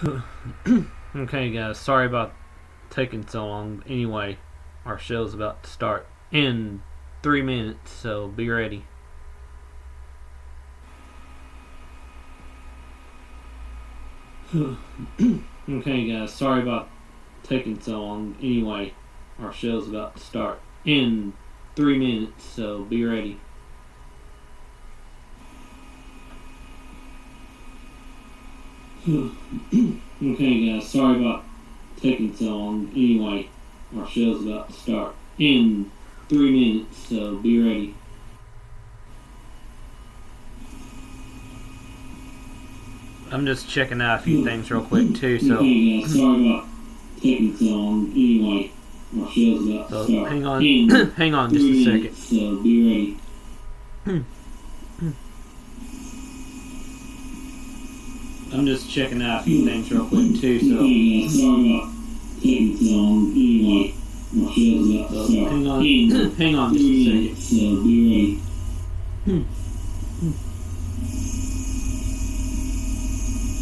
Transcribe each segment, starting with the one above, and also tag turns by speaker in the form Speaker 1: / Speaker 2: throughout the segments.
Speaker 1: Okay, guys, sorry about taking so long. Anyway, our show's about to start in 3 minutes, so be ready. Okay, guys, sorry about taking so long. Anyway, our show's about to start in 3 minutes, so be ready. Okay, guys, sorry about taking so long. Anyway, our show's about to start in 3 minutes, so be ready. I'm just checking out a few things real quick too, so
Speaker 2: Okay, guys, sorry about taking so long. Anyway, our show's about to start.
Speaker 1: hang on,
Speaker 2: in
Speaker 1: hang on just a
Speaker 2: 3
Speaker 1: second.
Speaker 2: minutes, so be ready.
Speaker 1: I'm just checking out a few things real quick too, so
Speaker 2: Okay, guys, sorry about taking so long. Anyway, our show's about to start.
Speaker 1: hang on,
Speaker 2: in
Speaker 1: hang on just
Speaker 2: 3
Speaker 1: a second.
Speaker 2: minutes, so be ready.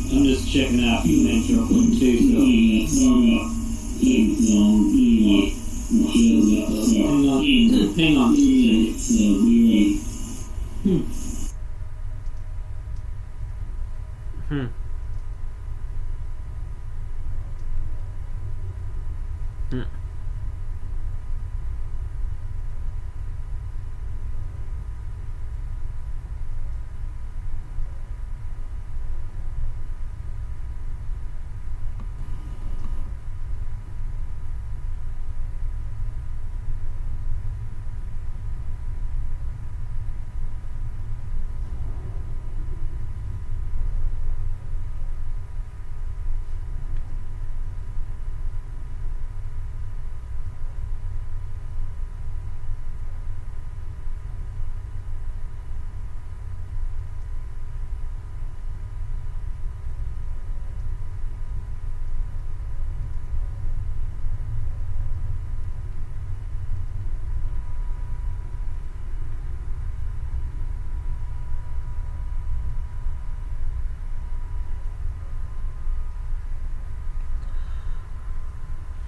Speaker 1: I'm just checking out a few things real quick too, so
Speaker 2: Okay, guys, sorry about taking so long. Anyway, our show's about to start.
Speaker 1: hang on just a
Speaker 2: 3
Speaker 1: second.
Speaker 2: minutes, so be ready.
Speaker 1: Hmm. Hmm.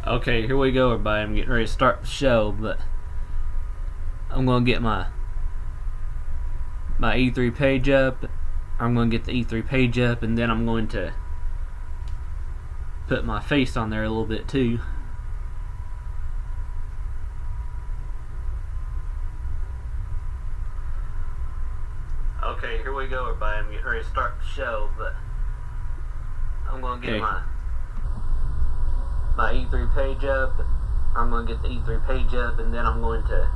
Speaker 1: Okay, here we go, everybody. I'm getting ready to start the show, but I'm gonna get my E3 page up. I'm gonna get the E3 page up, and then I'm going to put my face on there a little bit too. Okay, here we go, everybody. I'm getting ready to start the show, but I'm gonna get my E3 page up. I'm gonna get the E3 page up, and then I'm going to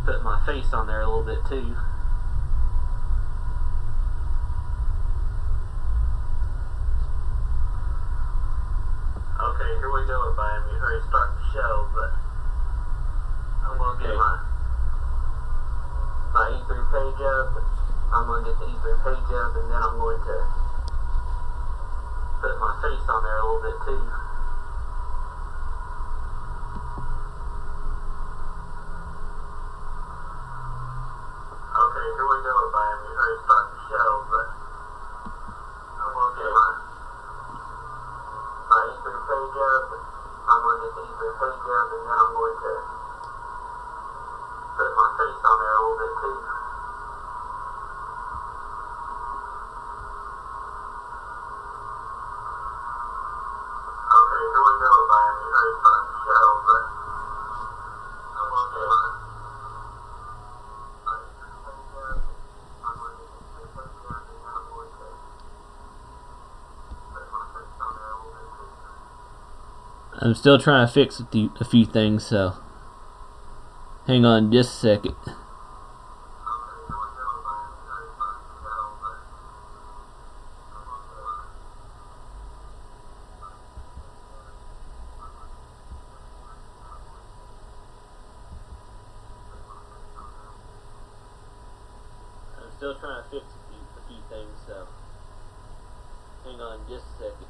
Speaker 1: put my face on there a little bit too. Okay, here we go, everybody. I'm getting ready to start the show, but I'm gonna get my E3 page up. I'm gonna get the E3 page up, and then I'm going to put my face on there a little bit too. Okay, here we go, everybody. I'm getting ready to start the show, but I'm gonna get my E3 page up. I'm gonna get the E3 page up, and then I'm going to put my face on there a little bit too. Okay, here we go, everybody. I'm getting ready to start the show, but I'm gonna get my E3 page up. I'm gonna get the E3 page up, and then I'm going to put my face on there a little bit too. I'm still trying to fix a few things, so hang on just a second. I'm still trying to fix a few things, so hang on just a second.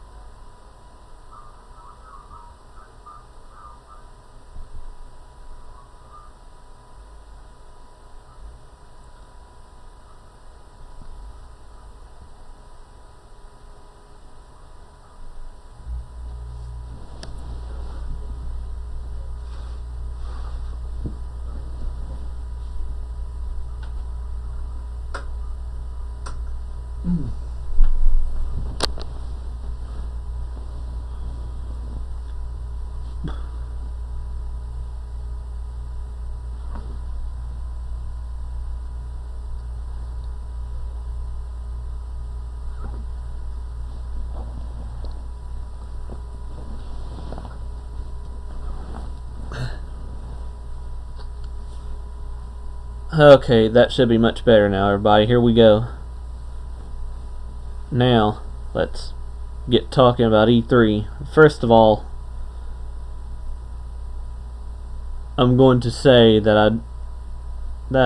Speaker 1: Okay, that should be much better now, everybody. Here we go. Now, let's get talking about E3. First of all, I'm going to say that I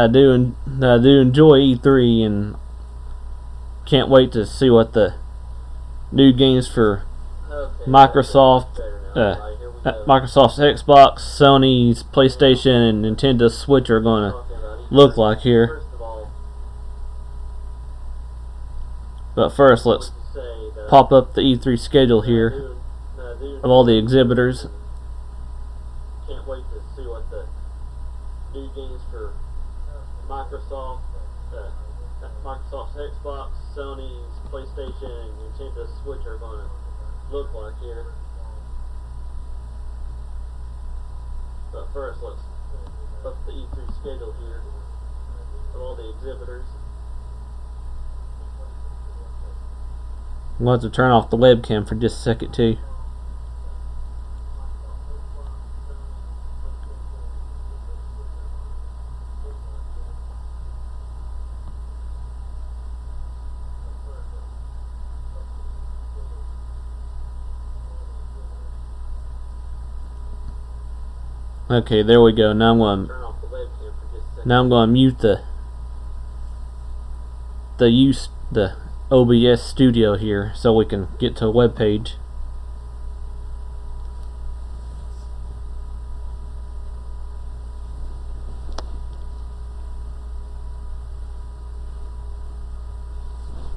Speaker 1: do enjoy E3 and can't wait to see what the new games for Microsoft's Xbox, Sony's PlayStation, and Nintendo Switch are going to look like here. But first, let's pop up the E3 schedule here of all the exhibitors.
Speaker 3: Can't wait to see what the new games for Microsoft's Xbox, Sony's PlayStation, and Nintendo Switch are going to look like here. But first, let's up the E3 schedule here of all the exhibitors.
Speaker 1: I'm going to turn off the webcam for just a second too. Okay, there we go. Now I'm going to mute the OBS studio here so we can get to a web page.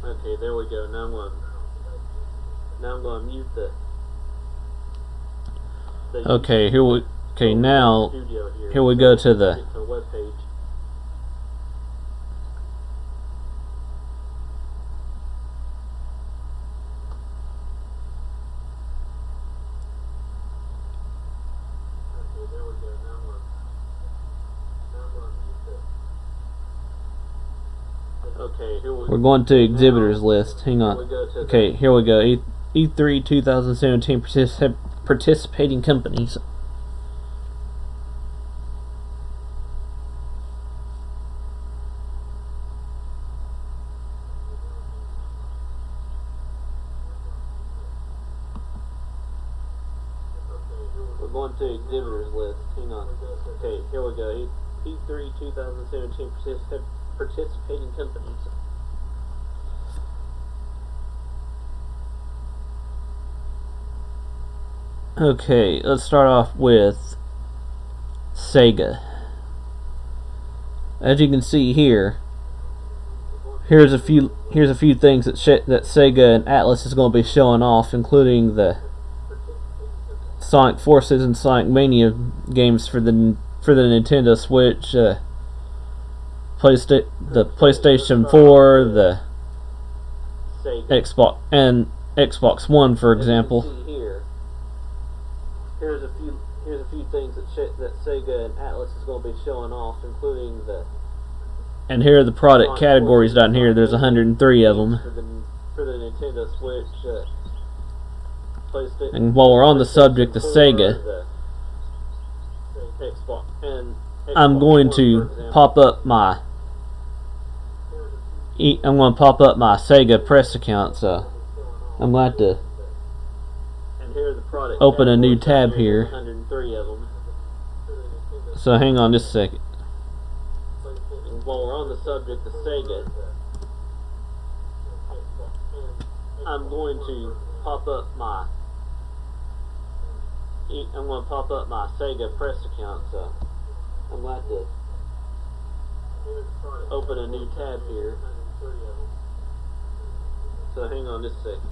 Speaker 3: Okay, there we go. Now I'm going to mute the
Speaker 1: Okay, here we now here we go to the
Speaker 3: web page.
Speaker 1: We're going to exhibitors list. Hang on. Okay, here we go. E3 2017 participating companies.
Speaker 3: We're going to exhibitors list. Hang on. Okay, here we go. E3 2017 participating companies.
Speaker 1: Okay, let's start off with Sega. As you can see here, here's a few things that Sega and Atlas is going to be showing off, including the Sonic Forces and Sonic Mania games for the Nintendo Switch, the PlayStation 4, the Xbox, and Xbox One, for example.
Speaker 3: Here's a few things that Sega and Atlas is going to be showing off, including the.
Speaker 1: And here are the product categories down here. There's 103 of them.
Speaker 3: For the Nintendo Switch, PlayStation.
Speaker 1: And while we're on the subject of Sega, I'm going to pop up my Sega press account. So I'm going to have to open a new tab here. So hang on just a second.
Speaker 3: While we're on the subject of Sega, I'm going to pop up my Sega press account. So I'm going to have to open a new tab here. So hang on just a second.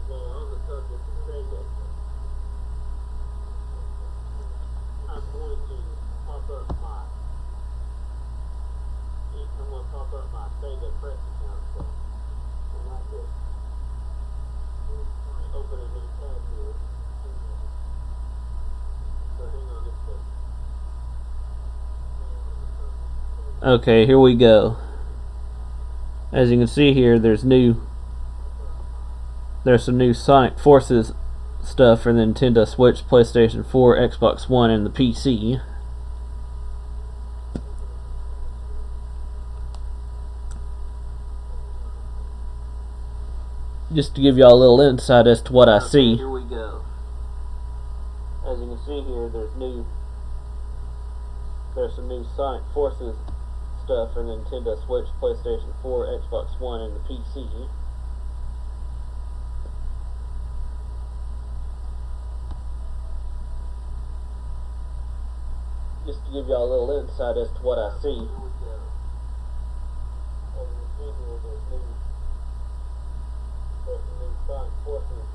Speaker 3: While we're on the subject of Sega, I'm going to pop up my pop up my Sega Press account, so I like to open a new tab here. So hang on just a second.
Speaker 1: Okay, here we go. As you can see here, there's some new Sonic Forces stuff for the Nintendo Switch, PlayStation 4, Xbox One, and the PC. Just to give y'all a little insight as to what I see.
Speaker 3: Here we go. As you can see here, there's some new Sonic Forces stuff for the Nintendo Switch, PlayStation 4, Xbox One, and the PC. Just to give y'all a little insight as to what I see. As you can see here, there's some new Sonic Forces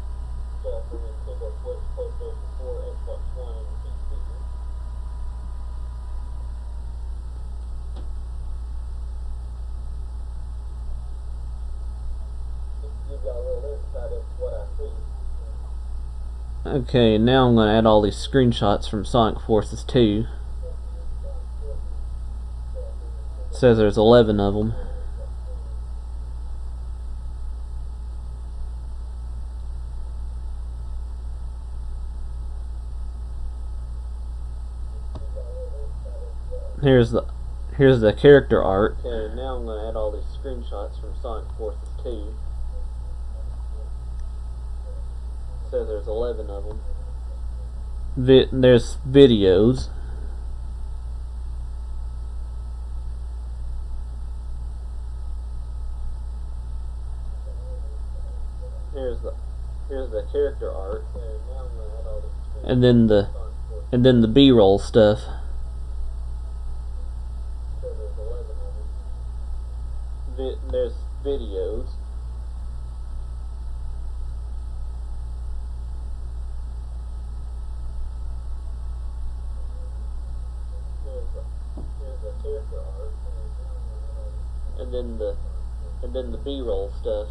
Speaker 3: stuff for Nintendo Switch, PlayStation 4, Xbox One, and the PC. Just to give y'all a little insight as to what I see.
Speaker 1: Okay, now I'm going to add all these screenshots from Sonic Forces 2. It says there's 11 of them. Here's the character art.
Speaker 3: Okay, now I'm going to add all these screenshots from Sonic Forces 2. It says there's 11 of them.
Speaker 1: There's videos.
Speaker 3: Here's the character art. Okay, now I'm going to add all these screenshots
Speaker 1: And then
Speaker 3: from Sonic Forces.
Speaker 1: and then the B-roll stuff.
Speaker 3: There's 11 of them. There's videos. Here's the character art. And then the B-roll stuff.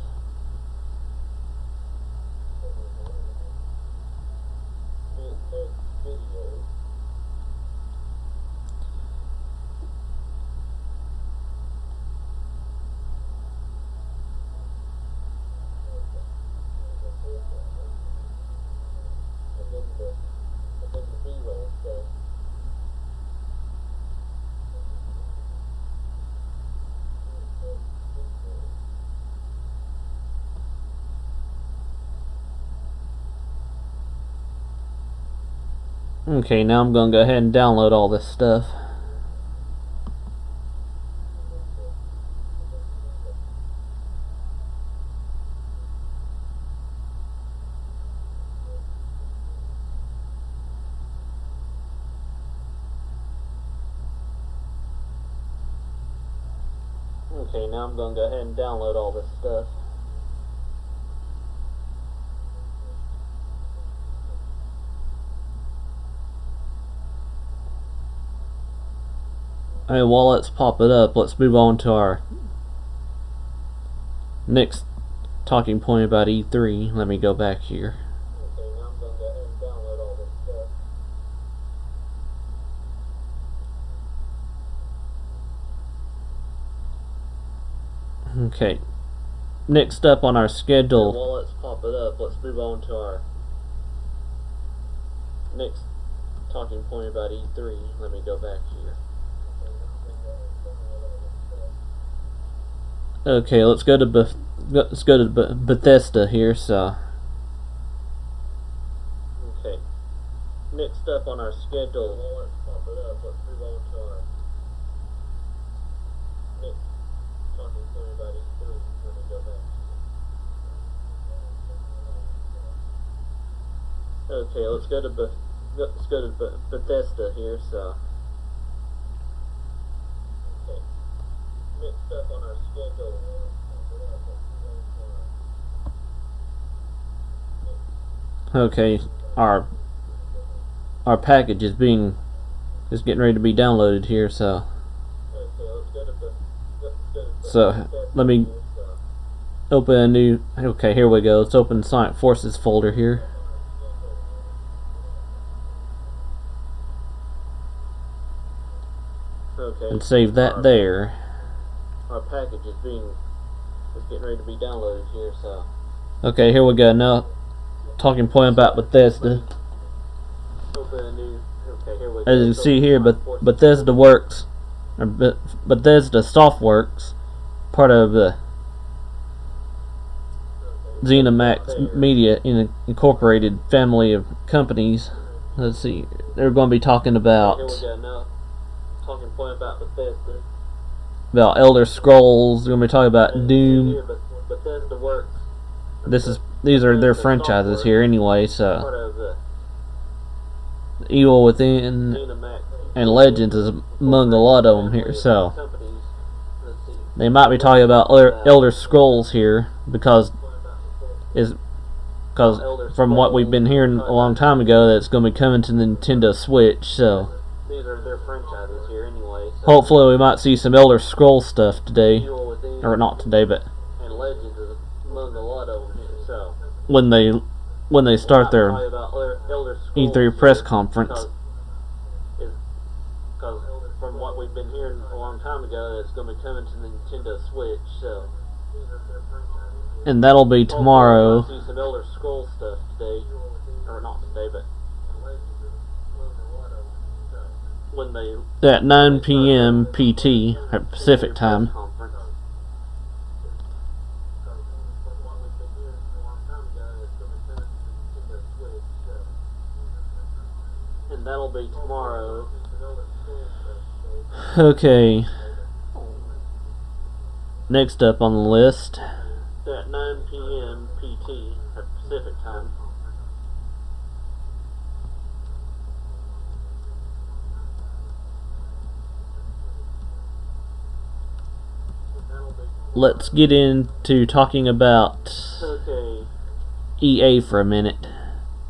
Speaker 3: There's videos. And then the B-roll stuff.
Speaker 1: Okay, now I'm going to go ahead and download all this stuff.
Speaker 3: Okay, now I'm going to go ahead and download all this stuff.
Speaker 1: And while it's popping up, let's move on to our next talking point about E3. Let me go back here.
Speaker 3: Okay, now I'm going to go ahead and download all this stuff.
Speaker 1: Okay. Next up on our schedule.
Speaker 3: And while it's popping up, let's move on to our next talking point about E3. Let me go back here.
Speaker 1: Okay, let's go to Bethesda here. So.
Speaker 3: Okay. Next up on our schedule. While it's popping up, let's move on to our next talking point about E3. Let me go back here. Okay, let's go to Bethesda here. So. Okay. Next up on our schedule.
Speaker 1: Okay, our package is getting ready to be downloaded here. So.
Speaker 3: Okay, let's go to
Speaker 1: So let me open a new. Okay, here we go. Let's open Sonic Forces folder here.
Speaker 3: Okay.
Speaker 1: And save that there.
Speaker 3: Our package is getting ready to be downloaded here, so.
Speaker 1: Okay, here we go. Now, talking point about Bethesda.
Speaker 3: Open a new. Okay, here we go.
Speaker 1: As you can see here, Bethesda Works, or Bethesda Softworks, part of the ZeniMax Media Incorporated family of companies. Let's see, they're going to be talking about.
Speaker 3: Here we go now. Talking point about Bethesda.
Speaker 1: About Elder Scrolls. They're going to be talking about Doom.
Speaker 3: Bethesda Works.
Speaker 1: These are their franchises here anyway. So
Speaker 3: Part of the
Speaker 1: Evil Within
Speaker 3: ZeniMax
Speaker 1: and Legends is among a lot of them here. So
Speaker 3: companies. Let's see.
Speaker 1: they might be talking about Elder Scrolls here because from what we've been hearing a long time ago, that it's going to be coming to the Nintendo Switch. So
Speaker 3: These are their franchises here anyway. So
Speaker 1: hopefully we might see some Elder Scrolls stuff today,
Speaker 3: Evil Within
Speaker 1: or not today, but
Speaker 3: and Legends is among a lot of them here. So
Speaker 1: when they start their
Speaker 3: talking about Elder Scrolls
Speaker 1: E3 press conference.
Speaker 3: Because from what we've been hearing a long time ago, it's going to be coming to the Nintendo Switch. So
Speaker 1: And that'll be tomorrow.
Speaker 3: hopefully we'll see some Elder Scrolls stuff today, or not today, but when they
Speaker 1: At 9 p.m. PT at Pacific time.
Speaker 3: And that'll be tomorrow.
Speaker 1: Okay. Next up on the list.
Speaker 3: At 9 p.m. PT at Pacific time.
Speaker 1: Let's get into talking about
Speaker 3: Okay,
Speaker 1: EA for a minute.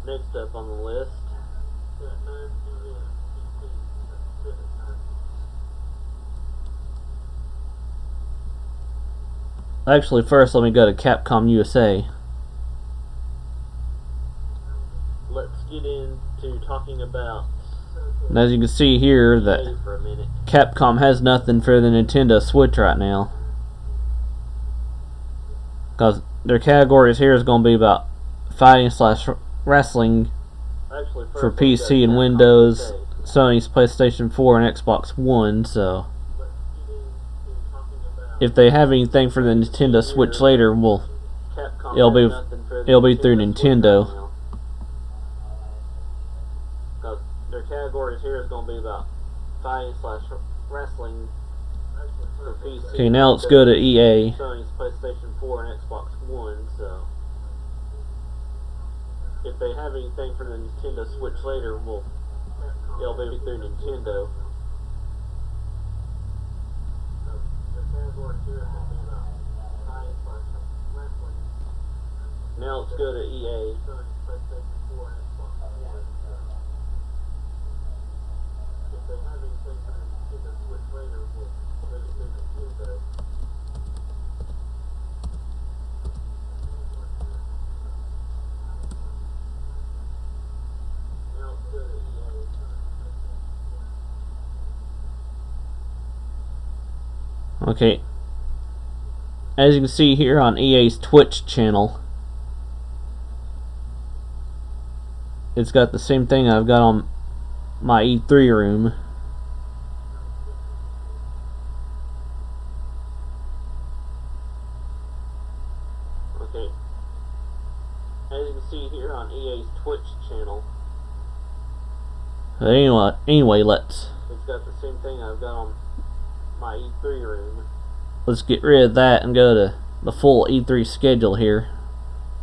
Speaker 3: next up on the list. At 9 p.m. PT at Pacific time.
Speaker 1: Actually, first let me go to Capcom USA.
Speaker 3: Let's get into talking about
Speaker 1: And as you can see here, that
Speaker 3: EA for a minute.
Speaker 1: Capcom has nothing for the Nintendo Switch right now. Because their categories here is going to be about fighting / wrestling
Speaker 3: Actually,
Speaker 1: for
Speaker 3: first let's go
Speaker 1: PC and
Speaker 3: to
Speaker 1: Windows,
Speaker 3: Capcom
Speaker 1: Sony's PlayStation 4 and Xbox One. So
Speaker 3: Let's get into talking about
Speaker 1: if they have anything for the Nintendo Switch later, well,
Speaker 3: Capcom
Speaker 1: it'll
Speaker 3: has
Speaker 1: be-
Speaker 3: nothing for the
Speaker 1: it'll be through
Speaker 3: Switch
Speaker 1: Nintendo.
Speaker 3: right now. 'Cause their categories here is going to be about fighting / wrestling for PC.
Speaker 1: okay, now let's go to EA.
Speaker 3: Sony's PlayStation 4 and Xbox One. So if they have anything for the Nintendo Switch later, well, it'll be through Nintendo. Now let's go to EA. If they have anything for the Nintendo Switch later, well, it'll be through Nintendo. Now let's go to EA.
Speaker 1: Okay, as you can see here on EA's Twitch channel, it's got the same thing I've got on my E3 room.
Speaker 3: Okay. As you can see here on EA's Twitch channel,
Speaker 1: But anyway, let's
Speaker 3: it's got the same thing I've got on my E3 room.
Speaker 1: get rid of that and go to the full E3 schedule here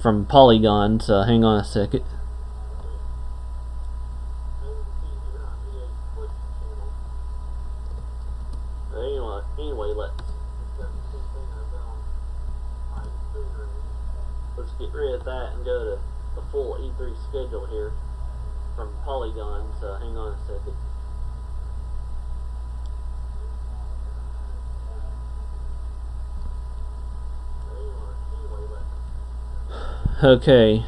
Speaker 1: from Polygon. So hang on a second.
Speaker 3: Anyway, let's get rid of that and go to the full E3 schedule here from Polygon. So hang on a second.
Speaker 1: Okay.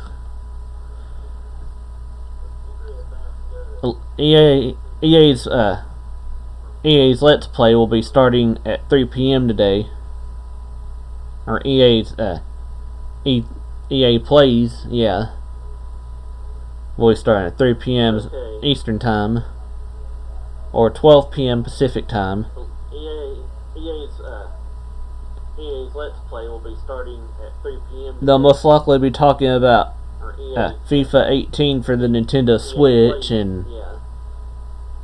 Speaker 1: EA's Let's Play will be starting at 3 p.m. today. Or EA Plays, yeah. Will be starting at 3 p.m.
Speaker 3: Okay.
Speaker 1: Eastern Time. Or 12 p.m. Pacific Time.
Speaker 3: EA's Let's Play will be starting at 3 p.m.
Speaker 1: They'll most likely be talking about
Speaker 3: Or EA,
Speaker 1: FIFA 18 for the Nintendo Switch,
Speaker 3: Play,
Speaker 1: and
Speaker 3: yeah,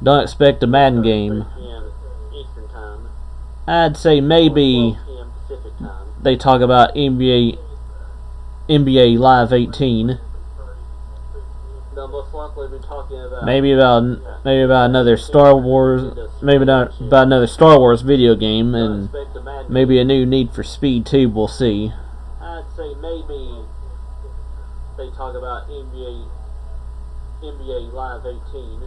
Speaker 1: don't expect a Madden
Speaker 3: 3
Speaker 1: game.
Speaker 3: p.m. Eastern Time.
Speaker 1: I'd say maybe
Speaker 3: 12 p.m. Pacific Time.
Speaker 1: they talk about NBA Live 18.
Speaker 3: They'll most likely be talking about
Speaker 1: Maybe about another Star Wars, maybe not about another Star Wars video game,
Speaker 3: don't
Speaker 1: and
Speaker 3: expect a Madden
Speaker 1: maybe a new Need for Speed 2. We'll see.
Speaker 3: I'd say maybe they talk about NBA Live 18.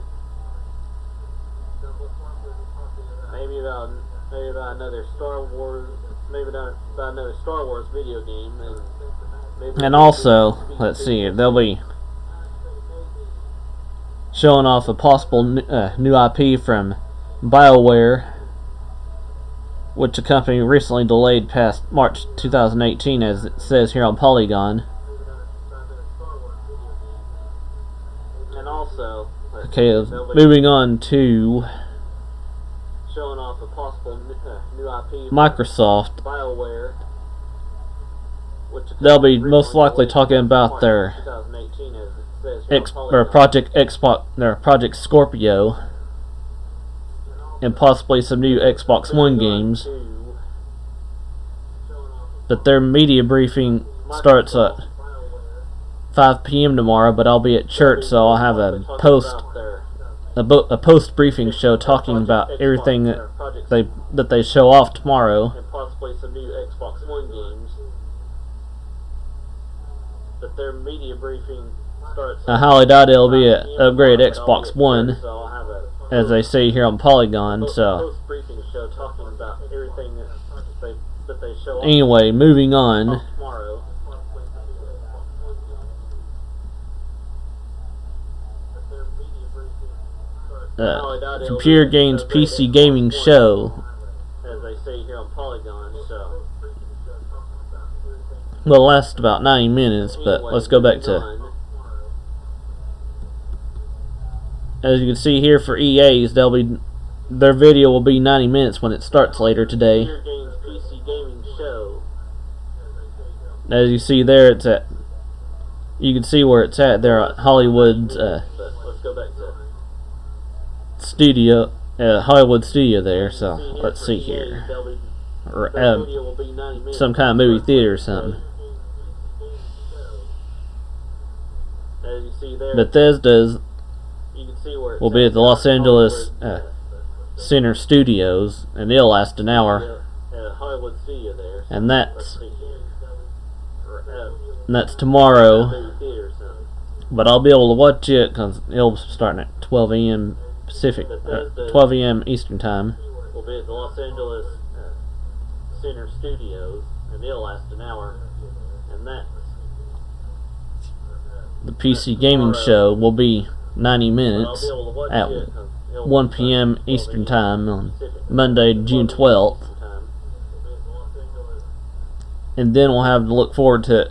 Speaker 3: Maybe about another Star Wars, maybe not about another Star Wars video game, and maybe
Speaker 1: And also, let's see, they'll be showing off a possible new IP from BioWare, which the company recently delayed past March 2018, as it says here on Polygon.
Speaker 3: And also,
Speaker 1: Okay, moving on to
Speaker 3: showing off a possible new IP from
Speaker 1: Microsoft.
Speaker 3: BioWare, which the
Speaker 1: They'll be
Speaker 3: company
Speaker 1: most likely
Speaker 3: recently
Speaker 1: talking
Speaker 3: delayed
Speaker 1: about
Speaker 3: March
Speaker 1: their
Speaker 3: 2018, as it says here on Polygon.
Speaker 1: Project Scorpio, and possibly some new Xbox One games. But their media briefing starts at 5 p.m. tomorrow, but I'll be at church, so I'll have a post briefing show talking about everything that they show off tomorrow.
Speaker 3: And possibly some new Xbox One games. But their media briefing starts.
Speaker 1: I highly doubt it'll be an
Speaker 3: 5 p.m.
Speaker 1: upgraded
Speaker 3: tomorrow,
Speaker 1: Xbox
Speaker 3: but I'll be
Speaker 1: One,
Speaker 3: at church, so I'll have a
Speaker 1: as they say here on Polygon. So
Speaker 3: post briefing show talking about everything that they show off
Speaker 1: anyway, moving on.
Speaker 3: tomorrow.
Speaker 1: Computer Games PC Gaming Show.
Speaker 3: As they say here on Polygon, so.
Speaker 1: Will last about 90 minutes, but
Speaker 3: Anyway,
Speaker 1: let's go back
Speaker 3: moving
Speaker 1: to.
Speaker 3: on.
Speaker 1: As you can see here for EA's, their video will be 90 minutes when it starts later today.
Speaker 3: Computer Games PC Gaming Show.
Speaker 1: As you see there, it's at. You can see where it's at. They're at Hollywood's
Speaker 3: But let's go back to.
Speaker 1: studio, Hollywood studio there. So
Speaker 3: See here
Speaker 1: let's
Speaker 3: for
Speaker 1: see
Speaker 3: EA,
Speaker 1: here, or
Speaker 3: their video will be 90 minutes.
Speaker 1: some kind of movie theater or something.
Speaker 3: As you see there,
Speaker 1: Bethesda's
Speaker 3: you can see where it's
Speaker 1: will be at the Los Angeles
Speaker 3: Hollywood,
Speaker 1: Center Studios, and it'll last an hour.
Speaker 3: Hollywood studio there. So
Speaker 1: And
Speaker 3: let's
Speaker 1: that's
Speaker 3: see here.
Speaker 1: and that's tomorrow.
Speaker 3: Movie theater or something.
Speaker 1: But I'll be able to watch it because it'll be starting at 12 a.m. Pacific, 12 a.m. Eastern Time.
Speaker 3: Will be at the Los Angeles Center Studios, and it'll last an hour. And that's
Speaker 1: The PC Gaming Show will be 90
Speaker 3: but I'll
Speaker 1: minutes
Speaker 3: be able to watch
Speaker 1: at
Speaker 3: it 'cause it'll
Speaker 1: 1
Speaker 3: start
Speaker 1: p.m.
Speaker 3: at 12
Speaker 1: Eastern
Speaker 3: a.m.
Speaker 1: Time on
Speaker 3: Pacific.
Speaker 1: Monday, June 12th.
Speaker 3: Eastern Time.
Speaker 1: And then we'll have to look forward to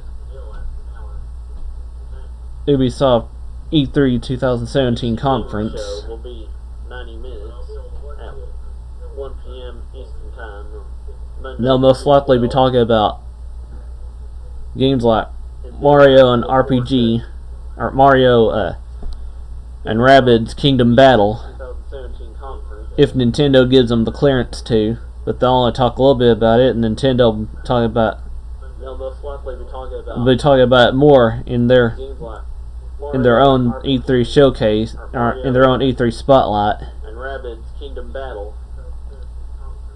Speaker 1: Ubisoft E3 2017 conference.
Speaker 3: Show will be 90 minutes at 1 p.m. Eastern Time. Monday,
Speaker 1: They'll most likely be
Speaker 3: June
Speaker 1: talking about games like
Speaker 3: 12th.
Speaker 1: Mario and RPG, or Mario and Rabbids Kingdom Battle,
Speaker 3: 2017 conference.
Speaker 1: if Nintendo gives them the clearance to. But they'll only talk a little bit about it, and Nintendo will talk about
Speaker 3: They'll most likely be talking about
Speaker 1: it more in their
Speaker 3: games like
Speaker 1: own
Speaker 3: Mario,
Speaker 1: E3 showcase, or in their own E3 spotlight
Speaker 3: and Rabbids Kingdom Battle.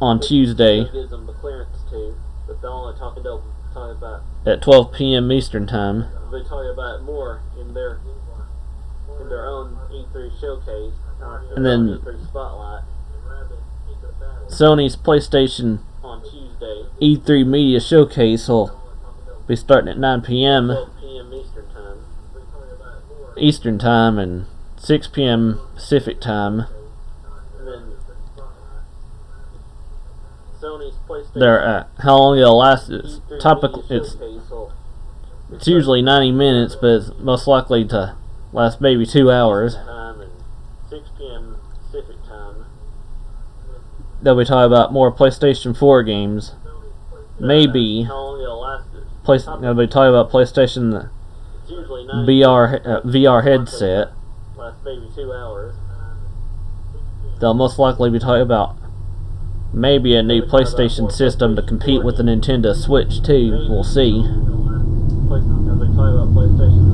Speaker 1: on Tuesday
Speaker 3: Gives them the clearance to, but they'll only talk about
Speaker 1: at 12 p.m. Eastern Time.
Speaker 3: they talk about it more in their own E3 showcase,
Speaker 1: And then
Speaker 3: E3 spotlight
Speaker 1: Sony's PlayStation
Speaker 3: on Tuesday,
Speaker 1: E3 Media Showcase will be starting at 9 p.m.
Speaker 3: 12 p.m.
Speaker 1: Eastern Time and 6 p.m. Pacific Time.
Speaker 3: And then Sony's PlayStation.
Speaker 1: They're how long it'll last? It's
Speaker 3: E3
Speaker 1: topical.
Speaker 3: Media
Speaker 1: It's
Speaker 3: Showcase will
Speaker 1: it's usually 90 minutes, but it's most likely to last maybe 2 hours.
Speaker 3: time and 6 p.m. Pacific Time.
Speaker 1: They'll be talking about more PlayStation 4 games. Maybe
Speaker 3: How long it'll last?
Speaker 1: they'll be talking about PlayStation
Speaker 3: It's usually 90
Speaker 1: VR headset.
Speaker 3: Last maybe 2 hours.
Speaker 1: They'll most likely be talking about maybe a new PlayStation system to compete with the Nintendo Switch too. We'll see.
Speaker 3: They'll be talking about PlayStation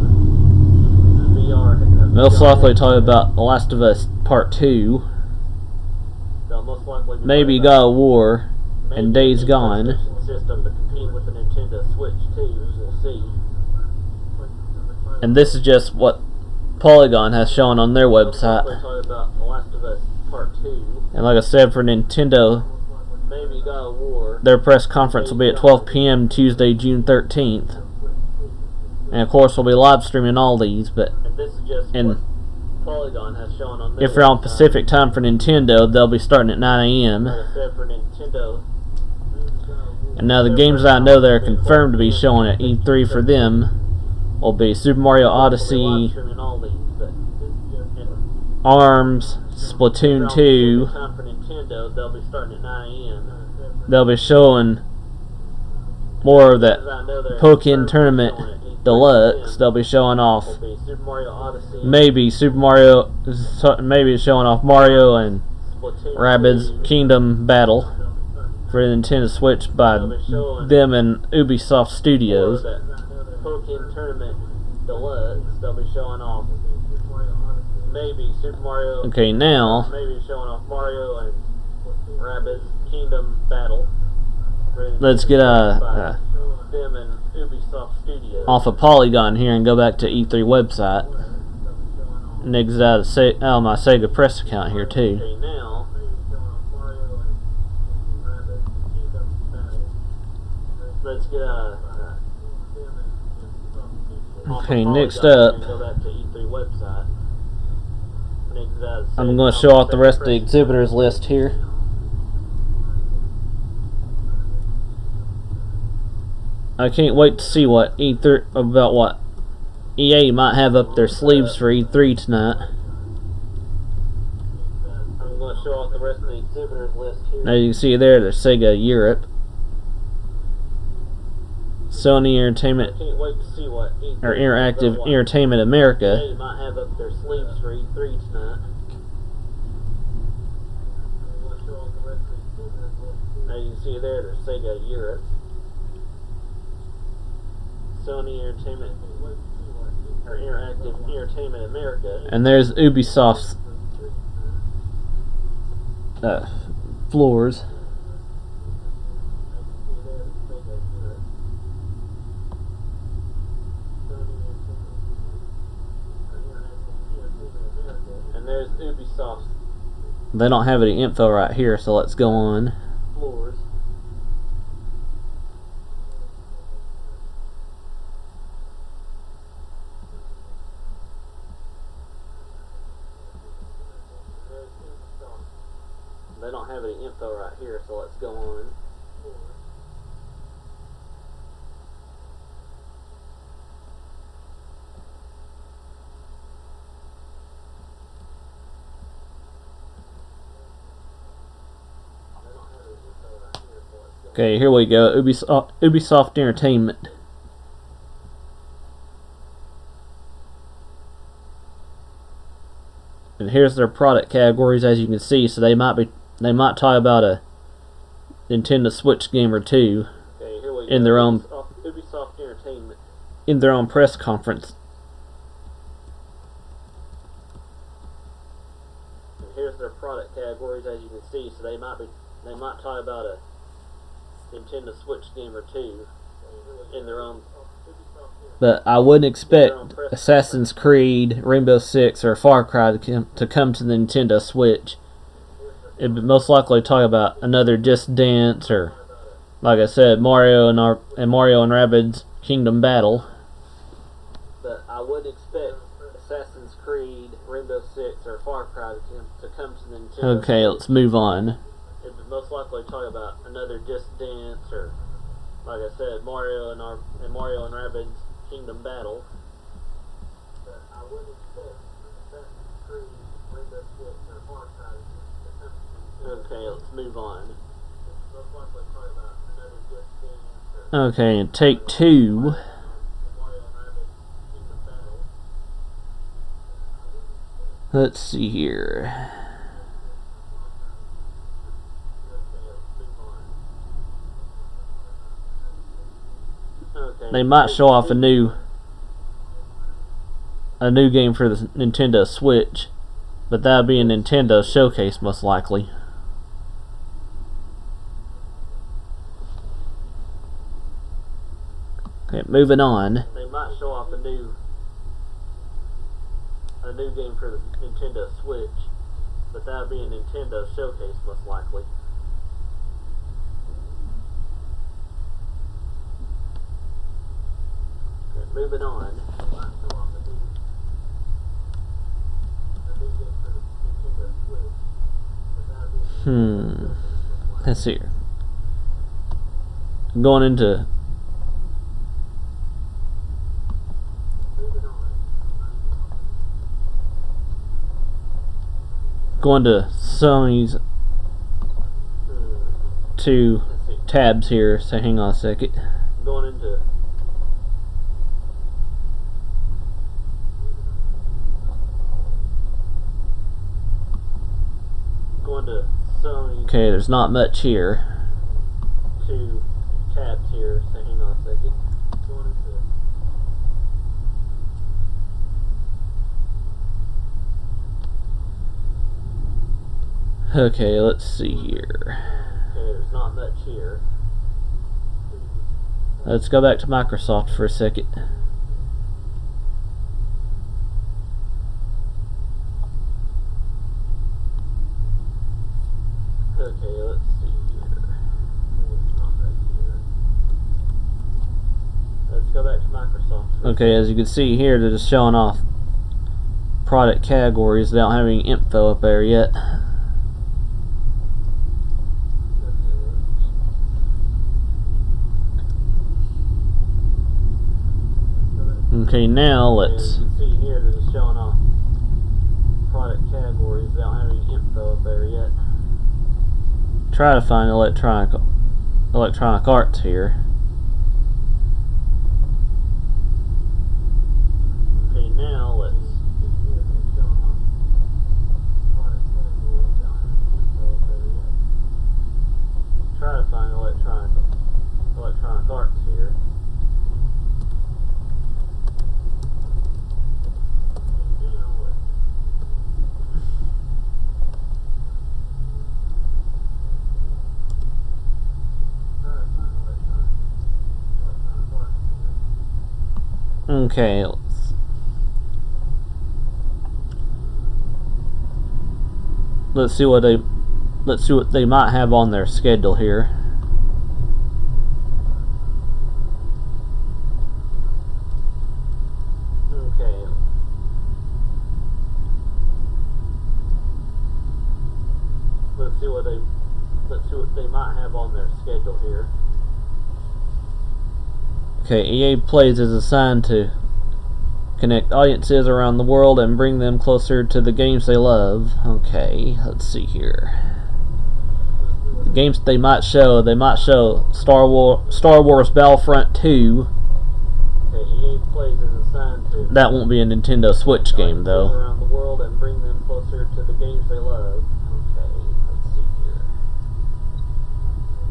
Speaker 3: VR.
Speaker 1: Most likely talking about The Last of Us Part 2.
Speaker 3: They'll most likely be
Speaker 1: Maybe
Speaker 3: talking
Speaker 1: God of War
Speaker 3: maybe
Speaker 1: and Days
Speaker 3: a
Speaker 1: Gone.
Speaker 3: PlayStation system to compete with the Nintendo Switch too. We'll see.
Speaker 1: And this is just what Polygon has shown on their website.
Speaker 3: They'll talking about The Last of Us Part 2.
Speaker 1: And like I said, for Nintendo,
Speaker 3: Maybe God of War.
Speaker 1: their press conference will be at 12 p.m. Tuesday, June 13th. And of course, we'll be live streaming all these. But
Speaker 3: And this is just
Speaker 1: and
Speaker 3: what Polygon has shown on their
Speaker 1: if you're on
Speaker 3: website.
Speaker 1: Pacific time for Nintendo, they'll be starting at 9 a.m.
Speaker 3: Like I said, for Nintendo.
Speaker 1: And now the games that I know that are confirmed to be showing at E3 for them will be Super Mario
Speaker 3: Live
Speaker 1: Odyssey,
Speaker 3: streaming all these, but and
Speaker 1: ARMS, Splatoon 2.
Speaker 3: time for Nintendo, they'll be starting at 9 a.m.
Speaker 1: They'll be showing more of that
Speaker 3: As I know, they're
Speaker 1: Pokken
Speaker 3: confirmed
Speaker 1: Tournament
Speaker 3: showing at E3
Speaker 1: Deluxe.
Speaker 3: for
Speaker 1: They'll be showing off
Speaker 3: them. Will be Super Mario Odyssey,
Speaker 1: maybe Super Mario, maybe showing off Mario and
Speaker 3: Splatoon
Speaker 1: Rabbids
Speaker 3: 2.
Speaker 1: Kingdom Battle for the Nintendo Switch by
Speaker 3: They'll be showing
Speaker 1: them and Ubisoft
Speaker 3: or
Speaker 1: Studios.
Speaker 3: that Pokken Tournament Deluxe. They'll be showing off maybe Super Mario.
Speaker 1: Okay, now
Speaker 3: Maybe showing off Mario and Rabbids Kingdom Battle. for the
Speaker 1: let's get
Speaker 3: by them and Ubisoft Studios.
Speaker 1: off of Polygon here and go back to E3 website and exit out of my Sega Press account here too.
Speaker 3: Okay, now let's get
Speaker 1: Okay, next up,
Speaker 3: go back to E3 website. And exit out of
Speaker 1: I'm going to show off the rest of the exhibitors list here. I can't wait to see what E3 about what EA might have up their sleeves for E3 tonight.
Speaker 3: I'm going to show off the rest of the exhibitors list here.
Speaker 1: As you can see there's Sega Europe, Sony Entertainment
Speaker 3: Can't wait to see what E3
Speaker 1: or Interactive
Speaker 3: what
Speaker 1: Entertainment America,
Speaker 3: EA might have up their sleeves for E3 tonight. As you can see there's Sega Europe, Sony Entertainment or Interactive Entertainment America.
Speaker 1: and there's Ubisoft's floors.
Speaker 3: And there's Ubisoft
Speaker 1: They don't have any info right here, so let's go on.
Speaker 3: floors. They don't have any info right here, so let's go on.
Speaker 1: Okay, here we go. Ubisoft Entertainment. And here's their product categories, as you can see. So they might talk about a Nintendo Switch game or two
Speaker 3: Okay, here we
Speaker 1: in
Speaker 3: go.
Speaker 1: their own
Speaker 3: Ubisoft Entertainment.
Speaker 1: press conference.
Speaker 3: And here's their product categories, as you can see. So they might talk about a Nintendo Switch game or two in their own.
Speaker 1: But I wouldn't expect Assassin's Creed, Rainbow Six, or Far Cry to come to the Nintendo Switch. It would most likely talk about another Just Dance, or, like I said, Mario and Rabbids Kingdom Battle.
Speaker 3: But I would expect Creed, Rainbow Six, or Far Cry to come to the Nintendo.
Speaker 1: Okay, let's move on.
Speaker 3: It would most likely talk about another Just Dance, or like I said, Mario and Rabbids Kingdom Battle. But I wouldn't expect Assassin's Creed, Rainbow Six, or Far Cry to come to the Nintendo. Okay, let's move on. It's most likely talk about another Just Dance.
Speaker 1: Okay, and take two. Let's see here. They might show off a new game for the Nintendo Switch, but that'll be a Nintendo showcase most likely. Okay, moving on.
Speaker 3: They might show off a new game for the Nintendo Switch, but that'll be a Nintendo showcase most likely. Okay, moving on. They might show off a new game for the Nintendo Switch, but that'll be a Nintendo showcase most likely.
Speaker 1: Let's see here. Going into Sony's two tabs here, so hang on a second.
Speaker 3: Going into Sony's
Speaker 1: Okay, there's not much here.
Speaker 3: two tabs here, so hang on a second. Going into
Speaker 1: Okay, let's see here.
Speaker 3: Okay, there's not much here.
Speaker 1: Let's go back to Microsoft for a second.
Speaker 3: Okay, let's see here. There's not much here. Let's go back to Microsoft.
Speaker 1: Okay, as you can see here, they're just showing off product categories without having info up there yet. Okay, now let's.
Speaker 3: You can see here they're just showing off product categories without having info up there yet.
Speaker 1: Try to find electronic arts here.
Speaker 3: Okay, now let's. Try to find electronic arts here.
Speaker 1: Okay, let's see what they might have on their schedule here.
Speaker 3: Okay. Let's see what they might have on their schedule here.
Speaker 1: Okay, EA Plays is assigned to connect audiences around the world and bring them closer to the games they love. Okay, let's see here. The games they might show Star Wars Battlefront 2.
Speaker 3: Okay, EA Plays is assigned to
Speaker 1: That won't be a Nintendo Switch game though.
Speaker 3: around the world and bring them closer to the games they love. Okay, let's see here.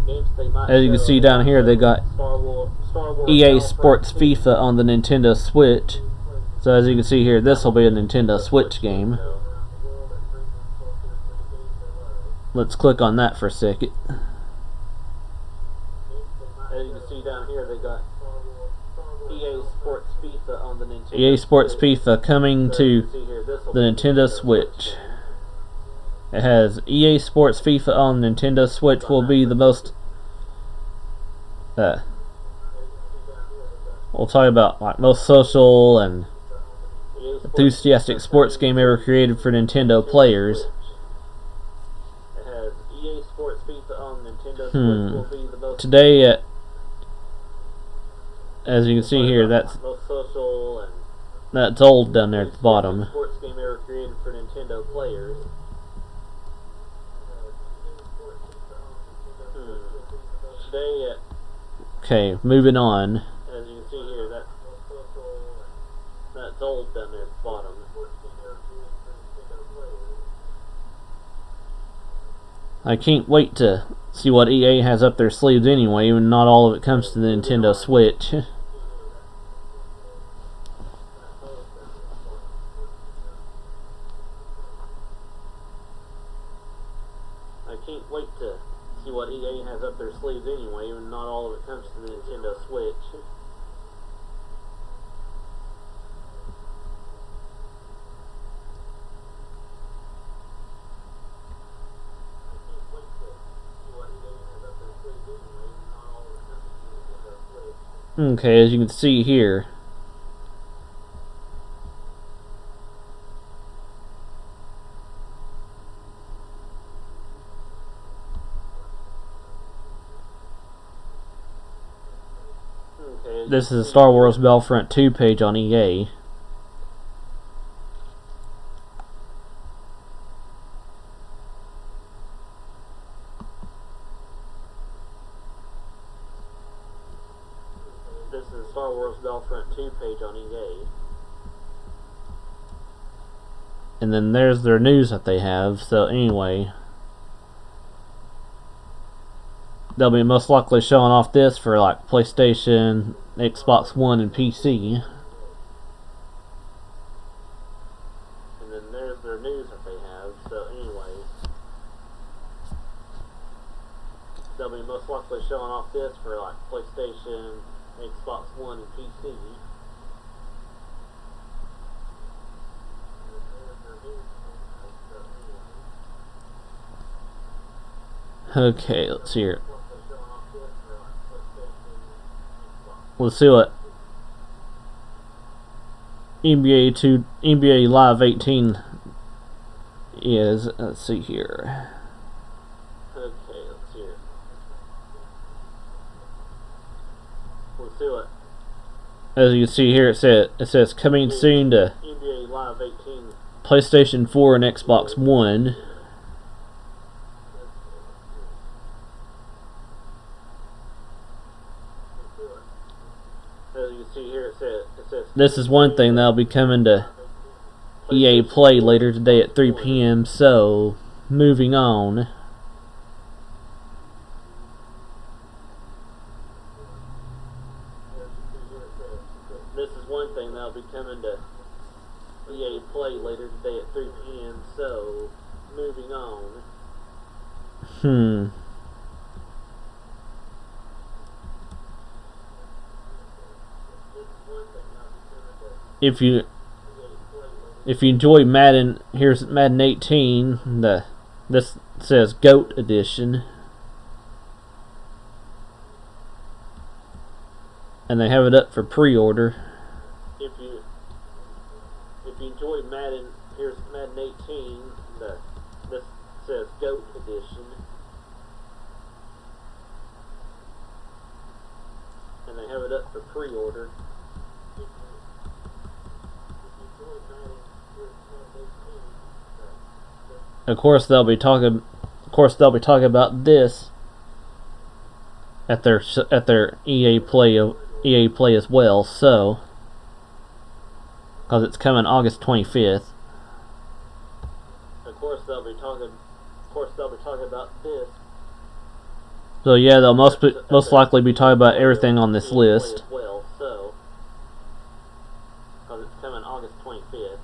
Speaker 3: Games they might
Speaker 1: As you can see down here, they got
Speaker 3: Star Wars
Speaker 1: EA Sports FIFA on the Nintendo Switch. So as you can see here, this will be a Nintendo Switch game. Let's click on that for a second.
Speaker 3: As you can see down here, they got EA Sports FIFA on the Nintendo
Speaker 1: EA Sports FIFA coming to
Speaker 3: See here, this'll
Speaker 1: the
Speaker 3: be
Speaker 1: Nintendo Switch. It has EA Sports FIFA on Nintendo Switch will be the most we'll talk about like most social and enthusiastic sports game ever created for Nintendo players.
Speaker 3: It has EA Sports FIFA on Nintendo Switch will be the most
Speaker 1: Today, as you can see here,
Speaker 3: most social and
Speaker 1: that's old down there at the bottom.
Speaker 3: sports game ever created for Nintendo players. Today,
Speaker 1: Okay, moving on.
Speaker 3: as you can see here, that's old down there at the bottom.
Speaker 1: I can't wait to see what EA has up their sleeves anyway, even not all of it comes to the Nintendo Switch.
Speaker 3: I can't wait to see what EA has up their sleeves anyway, even not all of it comes to the Nintendo Switch.
Speaker 1: Okay, as you can see here, this is a Star Wars Battlefront 2 page on EA.
Speaker 3: This is the Star Wars Battlefront 2 page on EA.
Speaker 1: And then there's their news that they have. So anyway, they'll be most likely showing off this for like PlayStation, Xbox One, and PC.
Speaker 3: And then there's their news that they have. So anyways, they'll be most likely showing off this for like PlayStation, Xbox One, and PC.
Speaker 1: Okay, let's see here. Let's see what NBA Live 18 is. Let's see here.
Speaker 3: Okay, let's see it. Let's do it.
Speaker 1: As you can see here, it says coming soon to
Speaker 3: NBA Live 18.
Speaker 1: PlayStation 4 and Xbox One.
Speaker 3: As you can see here, it says
Speaker 1: This is one thing that'll be coming to EA Play later today at 3 p.m. So, moving on.
Speaker 3: This is one thing that'll be coming to EA Play later today at 3 p.m. So, moving on.
Speaker 1: If you enjoy Madden, here's Madden 18. This says GOAT Edition, and they have it up for pre-order.
Speaker 3: If you enjoy Madden, here's Madden 18. This says GOAT Edition, and they have it up for pre-order.
Speaker 1: Of course, they'll be talking about this at their EA Play as well. So, because it's coming August 25th.
Speaker 3: Of course, they'll be talking about this.
Speaker 1: So yeah, they'll most likely be talking about everything on this list.
Speaker 3: As well, so, because it's coming August 25th.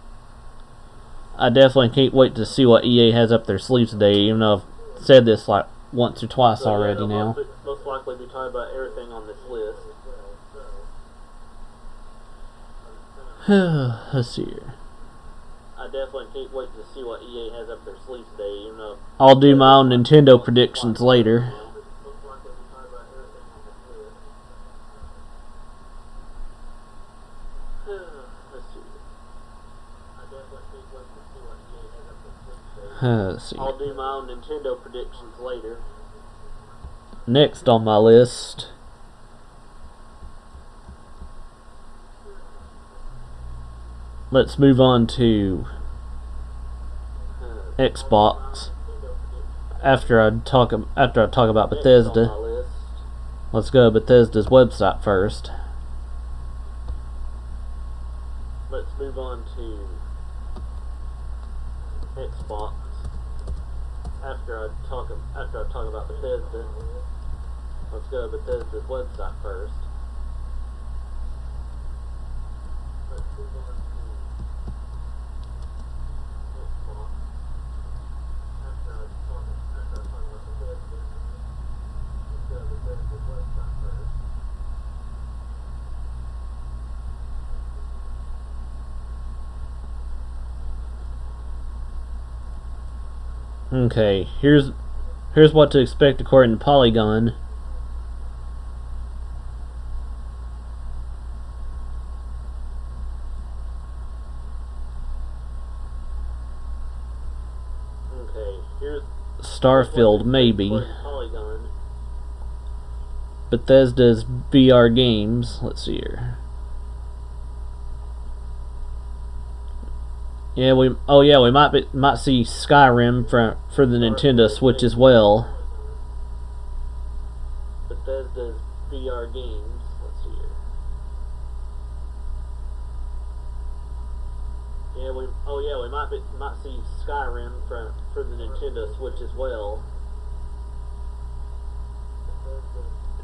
Speaker 1: I definitely can't wait to see what EA has up their sleeves today, even though I've said this like once or twice already now.
Speaker 3: Most likely be talking about everything on this list.
Speaker 1: Let's see here.
Speaker 3: I definitely can't wait to see what EA has up their sleeves today, even though
Speaker 1: I'll do my own Nintendo predictions later.
Speaker 3: most likely be talking about everything on this list. Let's see.
Speaker 1: Let's see.
Speaker 3: I'll do my own Nintendo predictions later.
Speaker 1: Next on my list, let's move on to Xbox. After I talk about Bethesda, let's go to Bethesda's website first.
Speaker 3: Let's move on to Xbox. After I talk about Bethesda, let's go to Bethesda's website first. Let's move on to Xbox. After I talk about Bethesda, let's go to Bethesda's website first.
Speaker 1: Okay, here's what to expect according to Polygon.
Speaker 3: Okay, here's
Speaker 1: Starfield maybe.
Speaker 3: according to Polygon.
Speaker 1: Bethesda's VR games. Let's see here. Yeah, we might see Skyrim for the Nintendo Switch as well.
Speaker 3: Bethesda's VR games. Let's see here. Yeah, we might see Skyrim for the Nintendo Switch as well.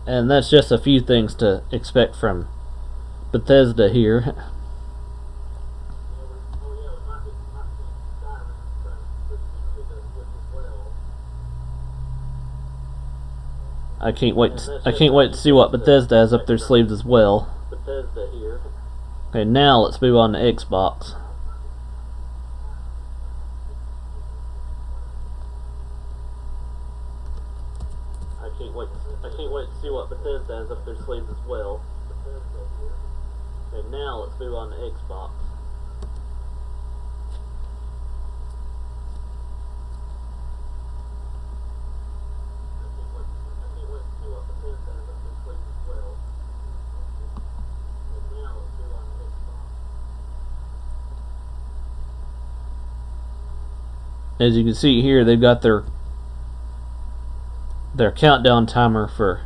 Speaker 1: And that's just a few things to expect from Bethesda here. I can't wait to see what Bethesda has up their sleeves as well.
Speaker 3: Bethesda here.
Speaker 1: Okay, now let's move on to Xbox.
Speaker 3: I can't wait to see what Bethesda has up their sleeves as well. Okay, now let's move on to Xbox.
Speaker 1: As you can see here, they've got their countdown timer for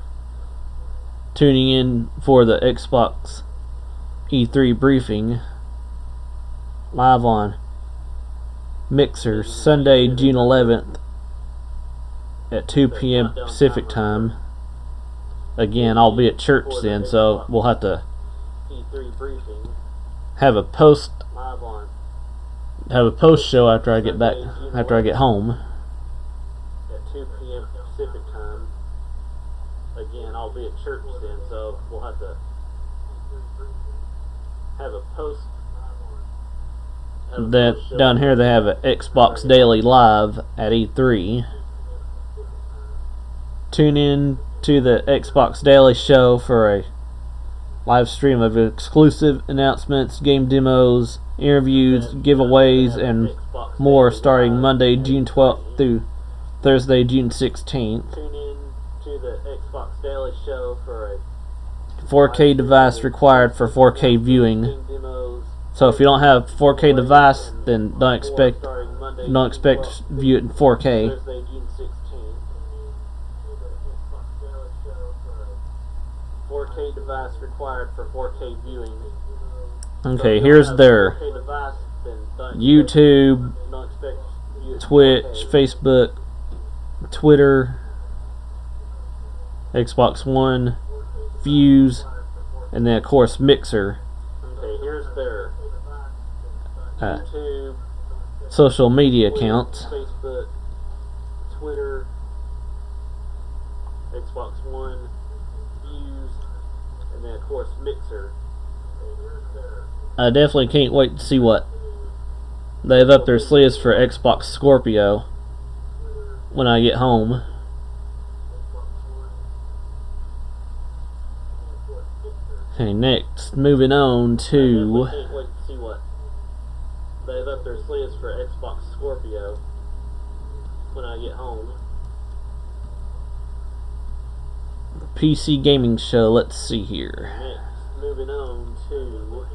Speaker 1: tuning in for the Xbox E3 briefing live on Mixer Sunday, June 11th at 2 p.m. Pacific time. Again, I'll be at church then, so we'll have to
Speaker 3: E3 briefing
Speaker 1: have a post
Speaker 3: live on
Speaker 1: show after I get home.
Speaker 3: At 2 p.m. Pacific time. Again, I'll be at church then, so we'll have to have a post.
Speaker 1: That down here they have an Xbox Daily Live at E3. Tune in to the Xbox Daily Show for a live stream of exclusive announcements, game demos, interviews, giveaways, and more starting Monday, June 12th through Thursday, June 16th.
Speaker 3: Tune in to the Xbox Daily Show for a
Speaker 1: 4K device required for 4K viewing.
Speaker 3: game demos.
Speaker 1: So if you don't have 4K device, then don't expect
Speaker 3: Starting Monday,
Speaker 1: view it in 4K.
Speaker 3: Thursday, June 16th. 4K device required for 4K viewing.
Speaker 1: Okay, here's their YouTube, Twitch, Facebook, Twitter, Xbox One, Views, and then of course Mixer.
Speaker 3: Okay, here's their YouTube,
Speaker 1: social media accounts.
Speaker 3: Facebook, Twitter, Xbox One, Views, and then of course Mixer.
Speaker 1: I definitely can't wait to see what they have up their sleeves for Xbox Scorpio when I get home. Okay, next, moving on to
Speaker 3: Can't wait to see what they have up their sleeves for Xbox Scorpio when I get home.
Speaker 1: PC gaming show. Let's see here.
Speaker 3: Next, moving on to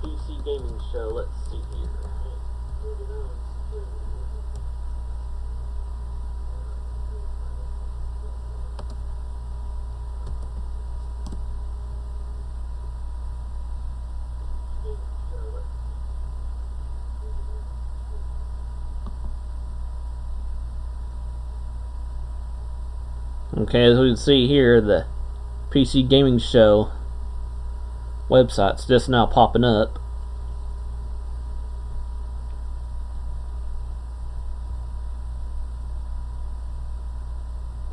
Speaker 3: PC gaming show. Let's see here.
Speaker 1: Okay, as we can see here, the PC gaming show website's just now popping up.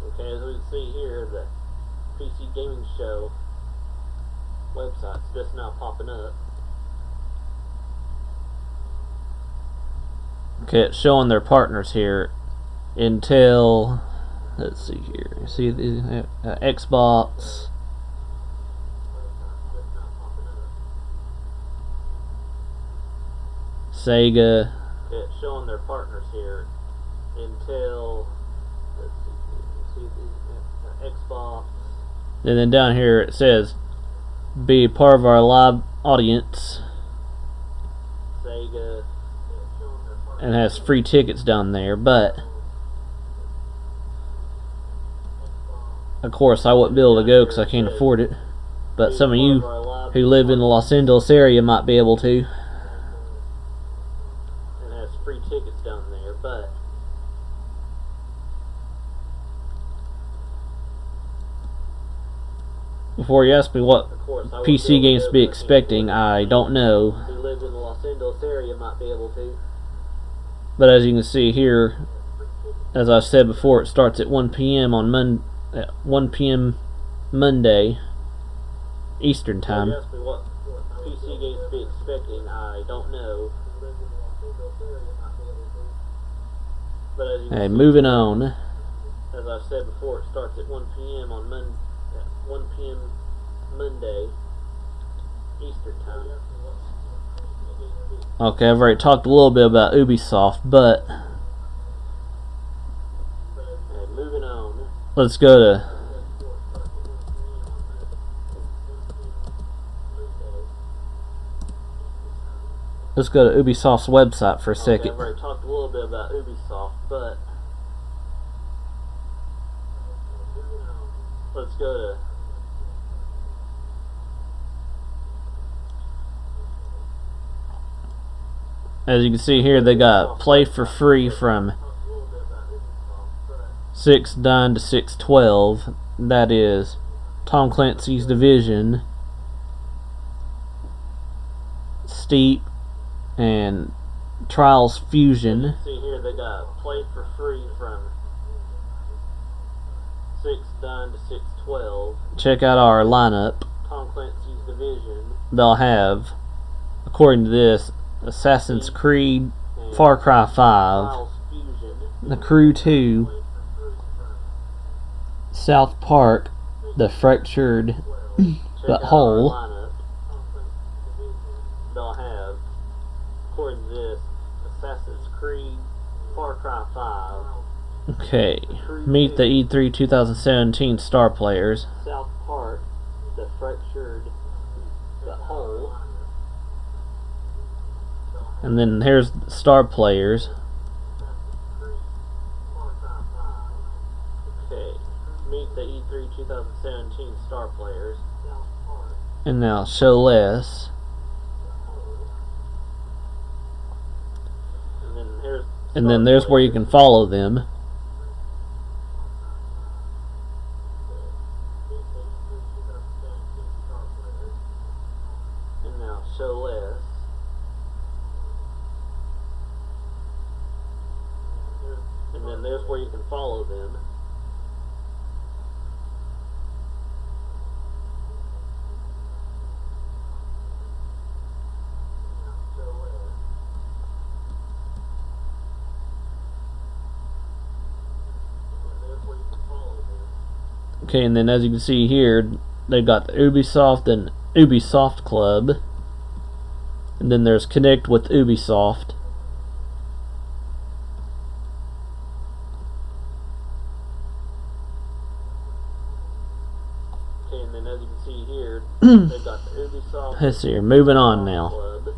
Speaker 3: Okay, as we can see here, the PC gaming show website's just now popping up.
Speaker 1: Okay, it's showing their partners here. Intel. Let's see here. See the Xbox. Sega.
Speaker 3: Okay, it's showing their partners here. Intel. Let's see here. See the Xbox.
Speaker 1: And then down here it says, be part of our live audience.
Speaker 3: Sega.
Speaker 1: And has free tickets down there, but of course I wouldn't be able to go because I can't afford it. But some of you who live in the Los Angeles area might be able to.
Speaker 3: And has free tickets down there, but
Speaker 1: Before you ask me what
Speaker 3: of course I
Speaker 1: PC games to be expecting, I don't know.
Speaker 3: who live in the Los Angeles area might be able to.
Speaker 1: But as you can see here, as I said before, it starts at 1 p.m. on 1 p.m. Monday Eastern Time.
Speaker 3: You asked me what PC games to be expecting, I don't know. But as you can
Speaker 1: Hey,
Speaker 3: see,
Speaker 1: moving on.
Speaker 3: as I've said before, it starts at 1 p.m. on 1 p.m. Monday Eastern Time.
Speaker 1: Okay, I've already talked a little bit about Ubisoft, but
Speaker 3: Okay, moving on.
Speaker 1: let's go to Ubisoft's website for a
Speaker 3: Okay,
Speaker 1: second.
Speaker 3: I've already talked a little bit about Ubisoft, but let's go to
Speaker 1: As you can see here, they got play for free from 6/9 to 6/12. That is Tom Clancy's Division, Steep, and Trials Fusion.
Speaker 3: see here they got play for free from 6/9 to 6/12.
Speaker 1: Check out our lineup.
Speaker 3: Tom Clancy's Division.
Speaker 1: They'll have, according to this, Assassin's Creed, Far Cry 5,
Speaker 3: Trials Fusion.
Speaker 1: The Crew 2, South Park, The Fractured
Speaker 3: Check
Speaker 1: But
Speaker 3: out
Speaker 1: Whole,
Speaker 3: our lineup. They'll have, according to this, Assassin's Creed, Far Cry 5,
Speaker 1: Okay, meet the E3 2017 star players.
Speaker 3: South Park, The Fractured But Whole.
Speaker 1: And then here's the star players.
Speaker 3: Okay, meet the E3 2017 star players.
Speaker 1: And now show less.
Speaker 3: And then
Speaker 1: And then there's where you can follow them.
Speaker 3: And now show less. And then there's where you can follow them.
Speaker 1: Okay, and then as you can see here, they've got the Ubisoft and Ubisoft Club, and then there's Connect with Ubisoft.
Speaker 3: Okay, and then as you can see here, they've got the Ubisoft.
Speaker 1: Let's see here. Moving on now.
Speaker 3: Club.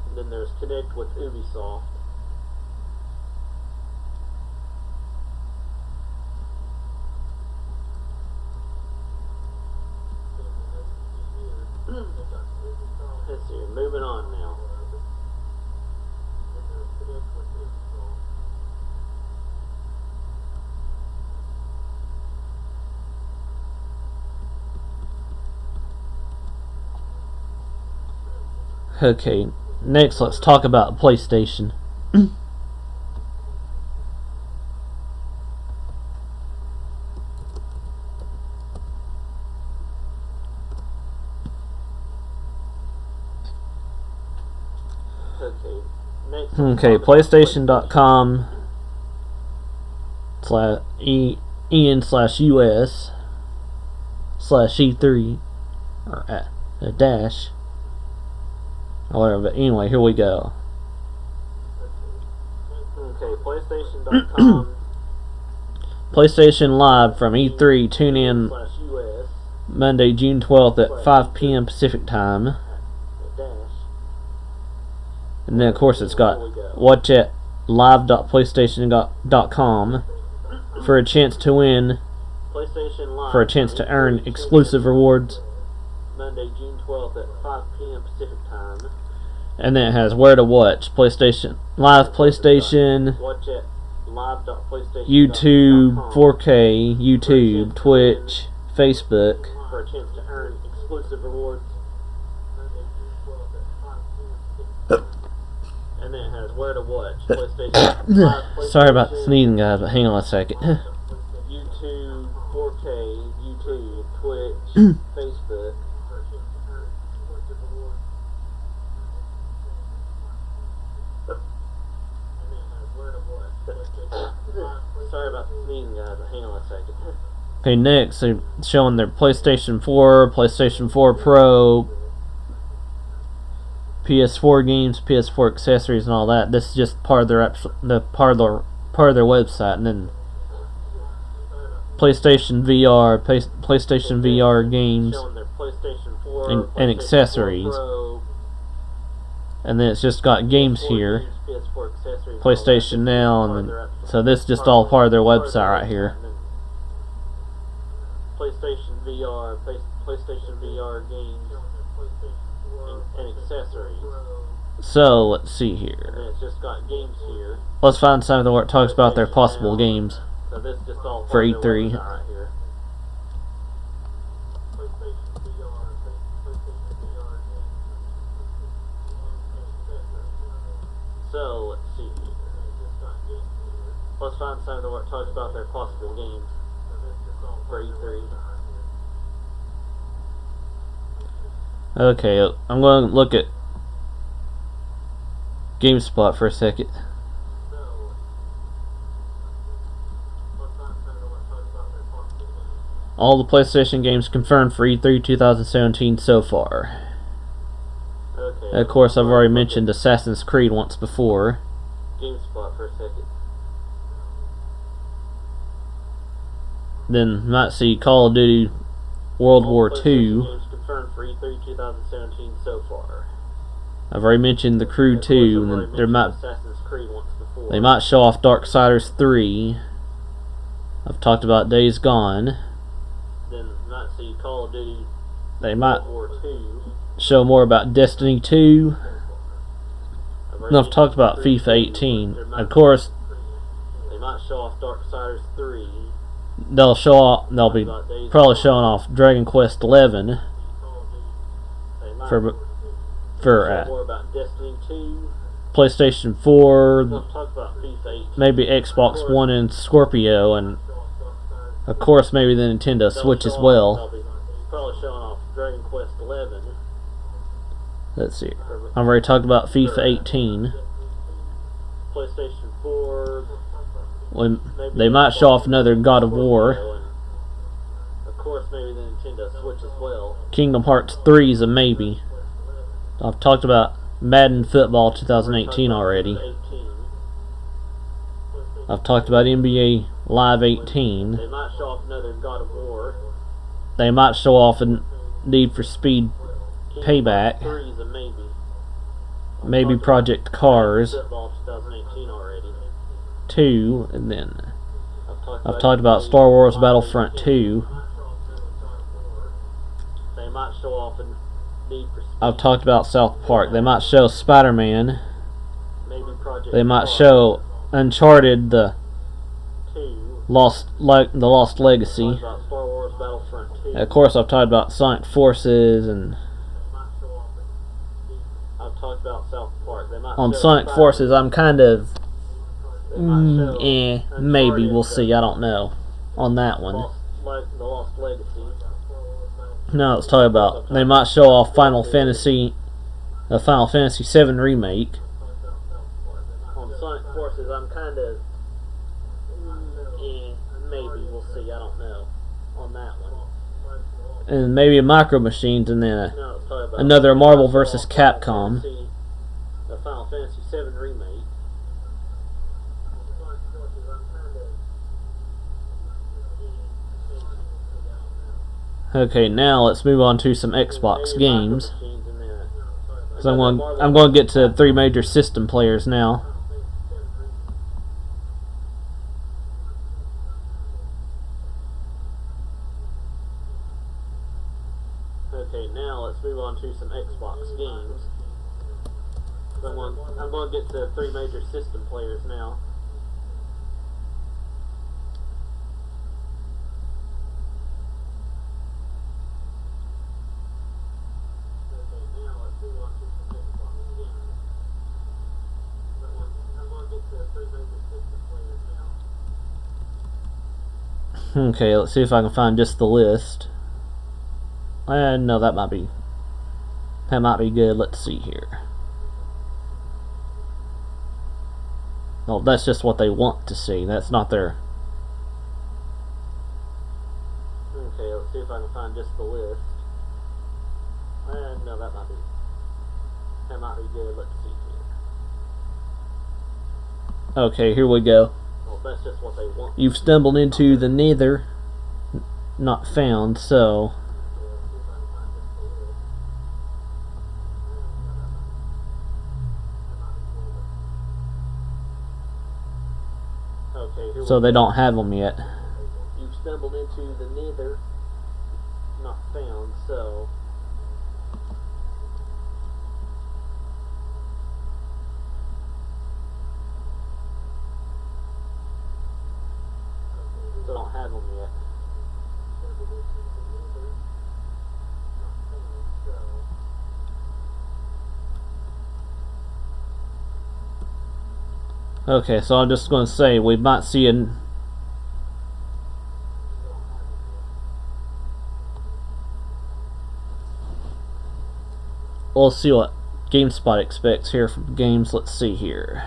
Speaker 3: And then there's Connect with Ubisoft. Let's see, moving on now.
Speaker 1: Okay, next let's talk about PlayStation. Okay, PlayStation.com /EN/US/E3 or a dash or whatever. But anyway, here we go.
Speaker 3: Okay, PlayStation.com
Speaker 1: PlayStation Live from E3. Tune in
Speaker 3: /US
Speaker 1: Monday, June 12th at 5 p.m. Pacific Time. And then, of course, it's got watch at live.playstation.com for a chance to win,
Speaker 3: PlayStation Live
Speaker 1: for a chance to earn exclusive rewards.
Speaker 3: Monday, June 12th at 5 p.m. Pacific Time.
Speaker 1: And then it has where to watch: PlayStation Live, PlayStation,
Speaker 3: Watch at live.playstation.com
Speaker 1: YouTube, 4K, YouTube, Twitch, Facebook.
Speaker 3: for a chance to earn exclusive rewards. And then it has where to watch: PlayStation Live,
Speaker 1: Sorry about the
Speaker 3: PlayStation,
Speaker 1: sneezing, guys, but hang on a second.
Speaker 3: YouTube, 4K, YouTube, Twitch, Facebook. Sorry about the sneezing, guys, but hang on a second.
Speaker 1: Okay, next they're showing their PlayStation 4, PlayStation 4 Pro, PS4 games, PS4 accessories, and all that. This is just part of their part of their website, and then PlayStation VR, PlayStation VR games,
Speaker 3: Showing their PlayStation 4,
Speaker 1: and
Speaker 3: PlayStation 4
Speaker 1: accessories.
Speaker 3: Pro,
Speaker 1: And then it's just got games here,
Speaker 3: PS4 accessories,
Speaker 1: PlayStation Now, and then, so this is just all part of their website right here.
Speaker 3: PlayStation VR, PlayStation VR games, and accessories.
Speaker 1: So let's see
Speaker 3: And
Speaker 1: here.
Speaker 3: then it's just got games here.
Speaker 1: Let's find something where it talks about their possible games.
Speaker 3: So this is just all
Speaker 1: For
Speaker 3: part of their
Speaker 1: E3.
Speaker 3: website right here. PlayStation VR, PlayStation VR games, and accessories. So let's see here. Let's find something where it talks about their possible games for E3.
Speaker 1: Okay, I'm going to look at GameSpot for a second. All the PlayStation games confirmed for E3 2017 so far.
Speaker 3: Okay.
Speaker 1: Of course, I've already mentioned Assassin's Creed once before.
Speaker 3: GameSpot for a second.
Speaker 1: Then might see Call of Duty World War
Speaker 3: PlayStation
Speaker 1: II.
Speaker 3: games confirmed for E3 2017 so far.
Speaker 1: I've already mentioned The Crew
Speaker 3: Of course,
Speaker 1: 2,
Speaker 3: I've
Speaker 1: and
Speaker 3: already
Speaker 1: then
Speaker 3: mentioned Assassin's Creed once before.
Speaker 1: they might show off Darksiders 3. I've talked about Days Gone.
Speaker 3: Then might see Call of Duty
Speaker 1: They might
Speaker 3: World War II.
Speaker 1: show more about Destiny 2.
Speaker 3: I've
Speaker 1: And I've talked about FIFA 18. Of course,
Speaker 3: They might show off Darksiders 3.
Speaker 1: they'll be probably showing off Dragon Quest 11
Speaker 3: They might
Speaker 1: for
Speaker 3: show more about Destiny 2.
Speaker 1: PlayStation 4,
Speaker 3: They'll talk about FIFA 18.
Speaker 1: maybe Xbox One and Scorpio, and of course maybe the Nintendo
Speaker 3: They'll
Speaker 1: Switch
Speaker 3: show
Speaker 1: as
Speaker 3: off-
Speaker 1: well.
Speaker 3: They'll be probably showing off Dragon Quest 11.
Speaker 1: Let's see. I've already talked about FIFA 18.
Speaker 3: PlayStation 4.
Speaker 1: They might show off another God of War.
Speaker 3: Of course, maybe the Nintendo Switch as well.
Speaker 1: Kingdom Hearts 3 is a maybe. I've talked about Madden Football 2018 already.
Speaker 3: 18.
Speaker 1: I've talked about NBA Live 18.
Speaker 3: They might show off another God of War.
Speaker 1: They might show off a Need for Speed
Speaker 3: Kingdom Hearts
Speaker 1: Payback.
Speaker 3: 3 is a maybe.
Speaker 1: Maybe Project Cars
Speaker 3: Football 2018 already.
Speaker 1: 2, and then I've
Speaker 3: I've
Speaker 1: talked about Star Wars Battlefront 2.
Speaker 3: They might show off a Need for Speed.
Speaker 1: I've talked about South Park. They might show Spider-Man.
Speaker 3: Maybe Project
Speaker 1: They might
Speaker 3: Cars
Speaker 1: show Uncharted, the
Speaker 3: 2.
Speaker 1: Lost Legacy.
Speaker 3: Talked about Star Wars Battlefront 2.
Speaker 1: Of course, I've talked about Sonic Forces, and
Speaker 3: I've talked about South Park. They might
Speaker 1: on
Speaker 3: show
Speaker 1: Sonic
Speaker 3: Spider-Man.
Speaker 1: Forces, I'm kind of
Speaker 3: They might show
Speaker 1: maybe.
Speaker 3: Uncharted,
Speaker 1: We'll see. I don't know on that one.
Speaker 3: The Lost Legacy.
Speaker 1: No, let's talk about. They might show off Final Fantasy 7 remake.
Speaker 3: On Sonic Forces, I'm kind of maybe. We'll see. I don't know on that one.
Speaker 1: And maybe Micro Machines, and then
Speaker 3: No, let's talk about
Speaker 1: another Marvel vs. Capcom.
Speaker 3: The Final Fantasy 7 remake.
Speaker 1: Okay, now let's move on to some Xbox
Speaker 3: Maybe Micro
Speaker 1: games.
Speaker 3: Machines in there.
Speaker 1: So I'm going to get to 3 major system players now.
Speaker 3: Okay, now let's move on to some Xbox games. So I'm going to get to 3 major system players now. Okay, now let's move on to some Xbox games. So I'm going to get to 3 major system players now.
Speaker 1: Okay, let's see if I can find just the list. No, that might be good. Let's see here. Oh, that's just what they want to see. That's not their.
Speaker 3: Okay, let's see if I can find just the list. No, that might be good. Let's see here.
Speaker 1: Okay, here we go.
Speaker 3: Well, that's just what they want.
Speaker 1: You've stumbled into the neither not found, so
Speaker 3: Okay, here
Speaker 1: so
Speaker 3: we
Speaker 1: they
Speaker 3: go.
Speaker 1: don't have them yet.
Speaker 3: You've stumbled into the neither not found, so don't have them yet.
Speaker 1: Okay, so I'm just going to say we might see an. We'll see what GameSpot expects here from games. Let's see here.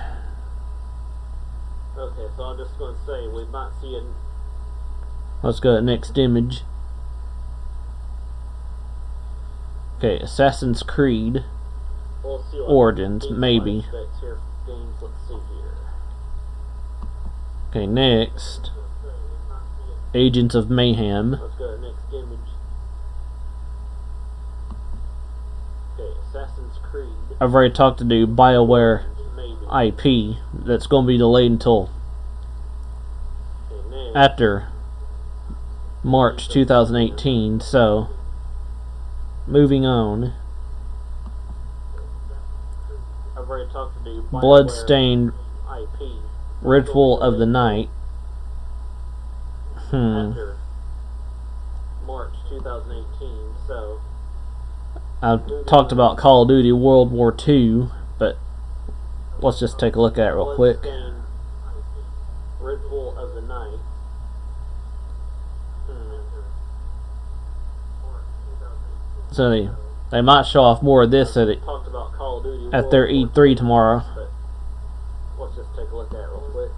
Speaker 3: Okay, so I'm just going to say we might see an.
Speaker 1: Let's go to the next image. Okay, Assassin's Creed
Speaker 3: We'll see what
Speaker 1: Origins,
Speaker 3: GameSpot
Speaker 1: maybe.
Speaker 3: expects here from games. Let's see here.
Speaker 1: Okay, next, Agents of Mayhem.
Speaker 3: Let's go to the next image. Okay, Assassin's Creed.
Speaker 1: I've already talked to do BioWare
Speaker 3: Maybe.
Speaker 1: IP. That's going to be delayed until
Speaker 3: Okay, next.
Speaker 1: after March 2018. So, moving on.
Speaker 3: I've already talked to do BioWare
Speaker 1: Bloodstained
Speaker 3: IP.
Speaker 1: Ritual of the Night.
Speaker 3: After March 2018, so
Speaker 1: I've talked about Call of Duty World War II, but let's just take a look at it real quick.
Speaker 3: Bloodstained Ritual of the Night.
Speaker 1: So they might show off more of this
Speaker 3: Talked about Call of Duty
Speaker 1: at their
Speaker 3: World
Speaker 1: E3
Speaker 3: War
Speaker 1: tomorrow.
Speaker 3: but let's just take a look at it real quick.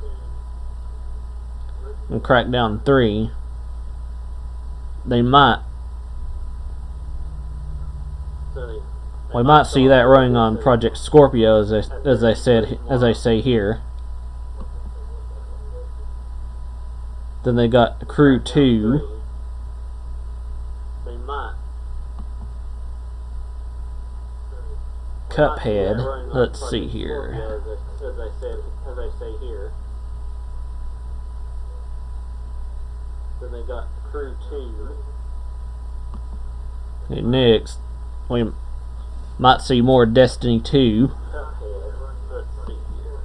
Speaker 1: And Crackdown 3. they might.
Speaker 3: So
Speaker 1: We might see that running on Project Scorpio, as they say here. Then they got Crew 2.
Speaker 3: They might.
Speaker 1: Cuphead. Let's see here.
Speaker 3: As I say here. Then they got Crew 2.
Speaker 1: Okay, next, we might see more Destiny 2.
Speaker 3: Cuphead. Let's see here.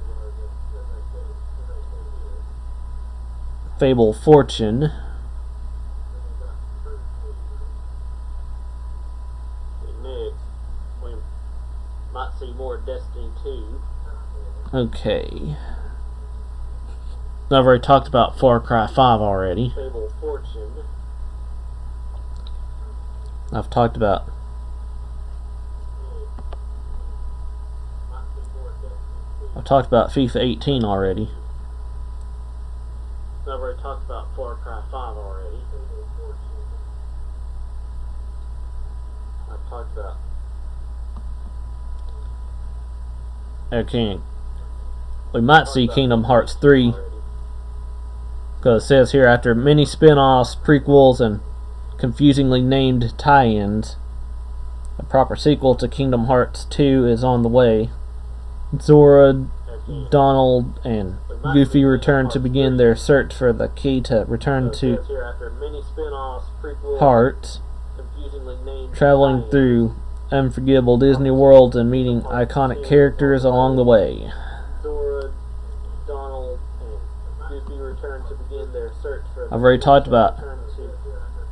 Speaker 1: Fable Fortune.
Speaker 3: Next, we might see more Destiny 2.
Speaker 1: Okay. I've already talked about Far Cry 5 already.
Speaker 3: Fable Fortune.
Speaker 1: I've talked about FIFA 18 already.
Speaker 3: I've already talked about Far Cry 5 already. I've talked about.
Speaker 1: Okay. We might see Kingdom Hearts 3. Because it says here, after many spin-offs, prequels, and confusingly named tie-ins, a proper sequel to Kingdom Hearts 2 is on the way. Zora, Donald, and Goofy return to begin their search for the key to return to Hearts, traveling through unforgettable Disney worlds and meeting iconic characters along the way. I've already talked about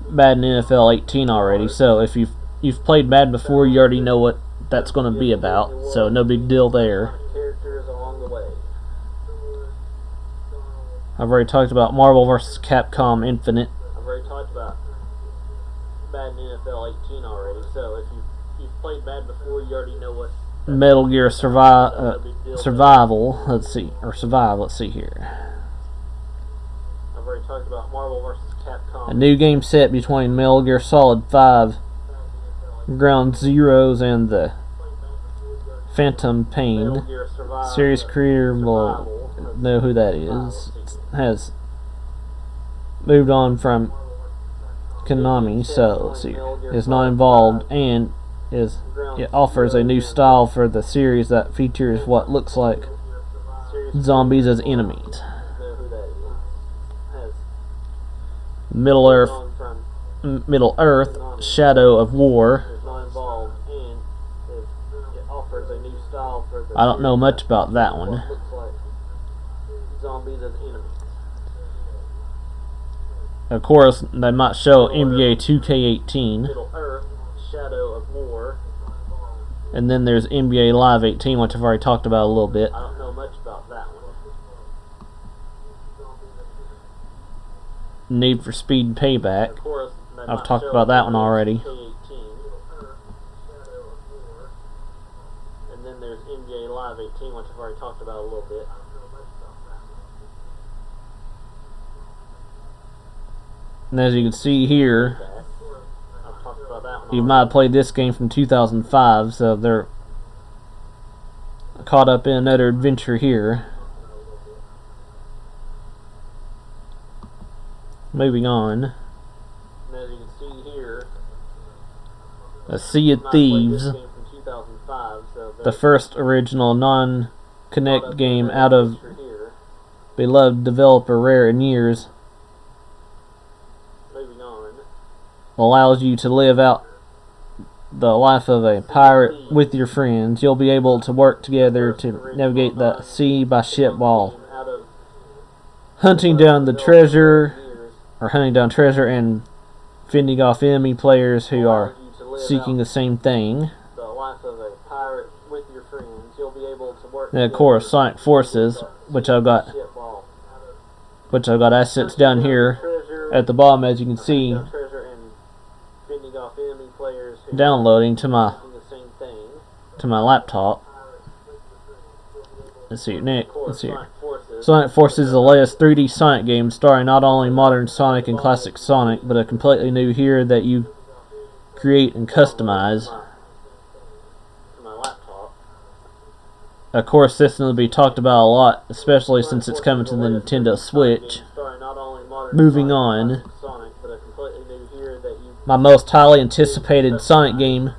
Speaker 1: Madden NFL 18 already, so if you've played Madden before, you already know what that's going to be about, so no big deal there. I've already talked about Marvel vs. Capcom Infinite.
Speaker 3: I've already talked about Madden NFL 18 already, so if you've played Madden before, you already know what.
Speaker 1: Metal Gear Survival. Let's see here.
Speaker 3: I've already talked about Marvel vs. Capcom.
Speaker 1: A new game set between Metal Gear Solid 5, Ground Zeroes, and the Phantom Pain. Series creator will know who that is. Has moved on from Konami, so let's see. Is not involved, and it offers a new style for the series that features what looks like zombies as enemies. Middle Earth, Shadow of War. I don't know much about that one. Of course, they might show NBA 2K18. And then there's NBA Live 18, which I've already talked about a little bit.
Speaker 3: I don't know much about that one.
Speaker 1: Need for Speed Payback. I've talked about that one already.
Speaker 3: And then there's NBA Live 18, which I've already talked about a little bit.
Speaker 1: And as you can see here, you might have played this game from 2005, so they're caught up in another adventure here. Moving on.
Speaker 3: And as you can see here,
Speaker 1: A Sea of Thieves, the first original non-Kinect game out of beloved developer Rare in years, allows you to live out the life of a pirate with your friends. You'll be able to work together to navigate the sea by ship while hunting down treasure and fending off enemy players who are seeking the same thing. And of course, Sonic Forces, which I've got assets down here at the bottom, as you can see, downloading to my laptop. Let's see next. Sonic Forces is the latest 3D Sonic game starring not only modern Sonic and classic Sonic, but a completely new hero that you create and customize.
Speaker 3: To my laptop.
Speaker 1: Of course, this will be talked about a lot, especially since it's coming to the Nintendo Switch. Moving on, my most highly anticipated Sonic game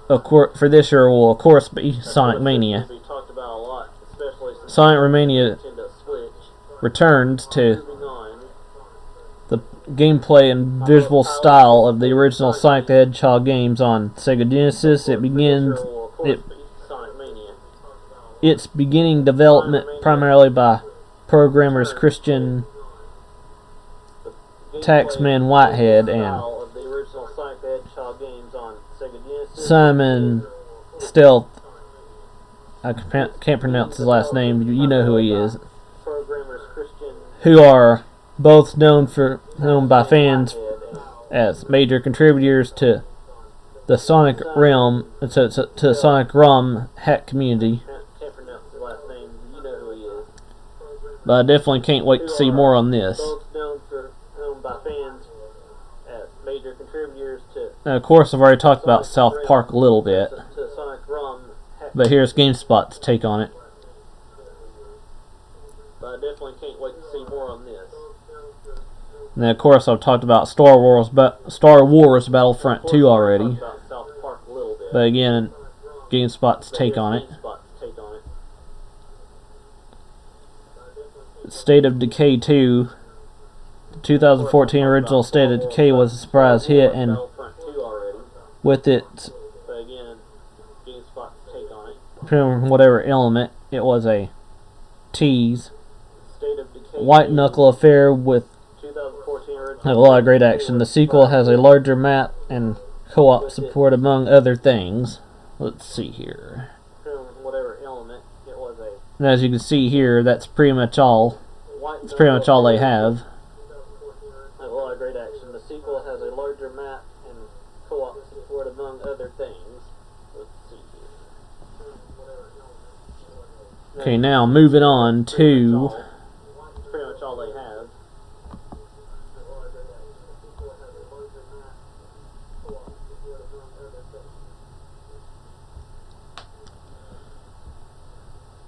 Speaker 1: for this year will, of course, be Sonic Mania. Sonic Mania returns to the gameplay and visual style of the original Sonic the Hedgehog games on Sega Genesis. It's beginning development primarily by programmers Christian Taxman Whitehead and Simon Stealth. I can't pronounce his last name. You know who he is. Who are both known by fans as major contributors to the Sonic Realm, to Sonic ROM hack community. But I definitely can't wait to see more on this. And of course, I've already talked about South Park a little bit. But here's GameSpot's take on it.
Speaker 3: But I definitely can't wait to see more on this.
Speaker 1: And then, of course, I've talked about Star Wars Battlefront 2 already. But again, GameSpot's take on it. State of Decay 2. The 2014 original State of Decay was a surprise hit, and with it, whatever element, it was a tease. White knuckle affair with a lot of great action. The sequel has a larger map and co-op support, among other things. Let's see here. And as you can see here, that's pretty much all. That's pretty much all they have.
Speaker 3: A lot of great action. The sequel has a larger map and co-op support, among other things. Let's see here.
Speaker 1: Okay, now moving on to.
Speaker 3: That's pretty much all they have.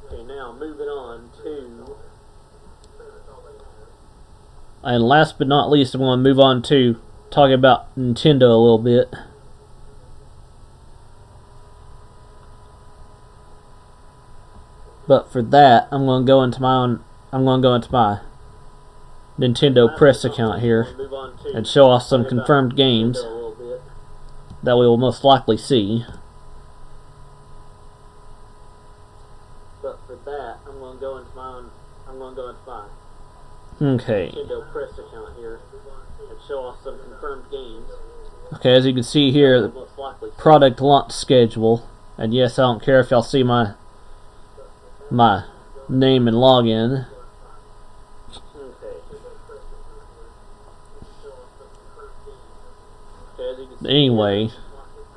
Speaker 3: Okay, now moving on to.
Speaker 1: And last but not least, I'm going to move on to talking about Nintendo a little bit. But for that, I'm going to go into my Nintendo Press account here and show off some confirmed games that we will most likely see.
Speaker 3: But for that, I'm going to go into my
Speaker 1: Okay.
Speaker 3: Nintendo Press account here and show off some confirmed games.
Speaker 1: Okay, as you can see here, the product launch schedule. And yes, I don't care if y'all see my name and login. Anyway,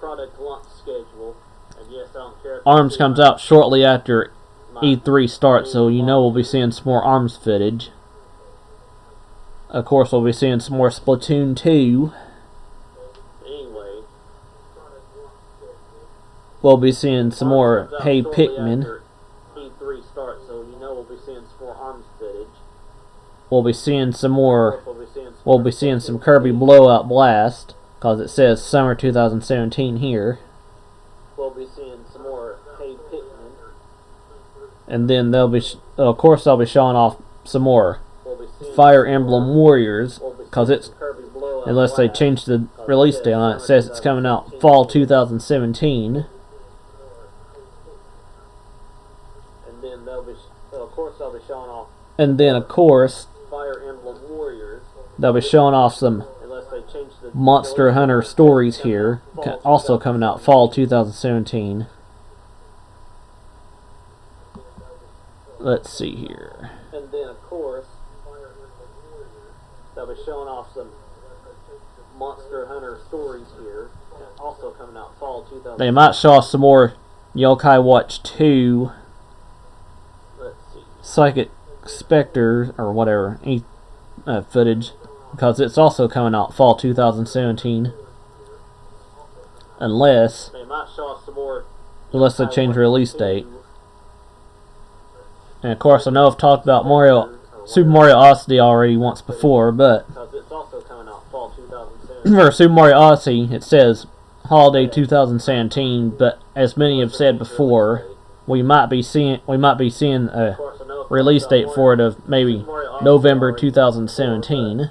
Speaker 3: product launch schedule. And yes, I don't care if
Speaker 1: ARMS comes out shortly after E3 starts, so you know we'll be seeing some more ARMS footage. Of course, we'll be seeing some more Splatoon 2.
Speaker 3: Anyway,
Speaker 1: we'll be seeing some more Hey Pikmin.
Speaker 3: E3 starts, so you know we'll be seeing some more ARMS footage.
Speaker 1: We'll be seeing some more. We'll be seeing some Kirby Blowout Blast, because it says summer 2017 here.
Speaker 3: We'll be seeing some more Hey Pikmin.
Speaker 1: And then they'll be, of course, they'll be showing off some more Fire Emblem Warriors, because it's, unless they change the release date on it, it says it's coming out fall 2017.
Speaker 3: And then they'll be, of course, they'll be showing off.
Speaker 1: And then, of course,
Speaker 3: Fire Emblem Warriors.
Speaker 1: They'll be showing off some Monster Hunter Stories here, also coming out fall 2017. Let's see here.
Speaker 3: And then, of course, they'll be showing off some Monster Hunter Stories here, also coming out fall 2017.
Speaker 1: They might show off some more Yokai Watch 2.
Speaker 3: Let's see.
Speaker 1: Psychic Spectre or whatever footage, because it's also coming out fall 2017. Unless
Speaker 3: They might show off some more.
Speaker 1: they change release date. And of course, I know I've talked about Super Mario Odyssey already once before, but
Speaker 3: Because it's also coming out fall 2017.
Speaker 1: for Super Mario Odyssey, it says holiday 2017. But as many have said before, we might be seeing a release date for it of maybe November 2017.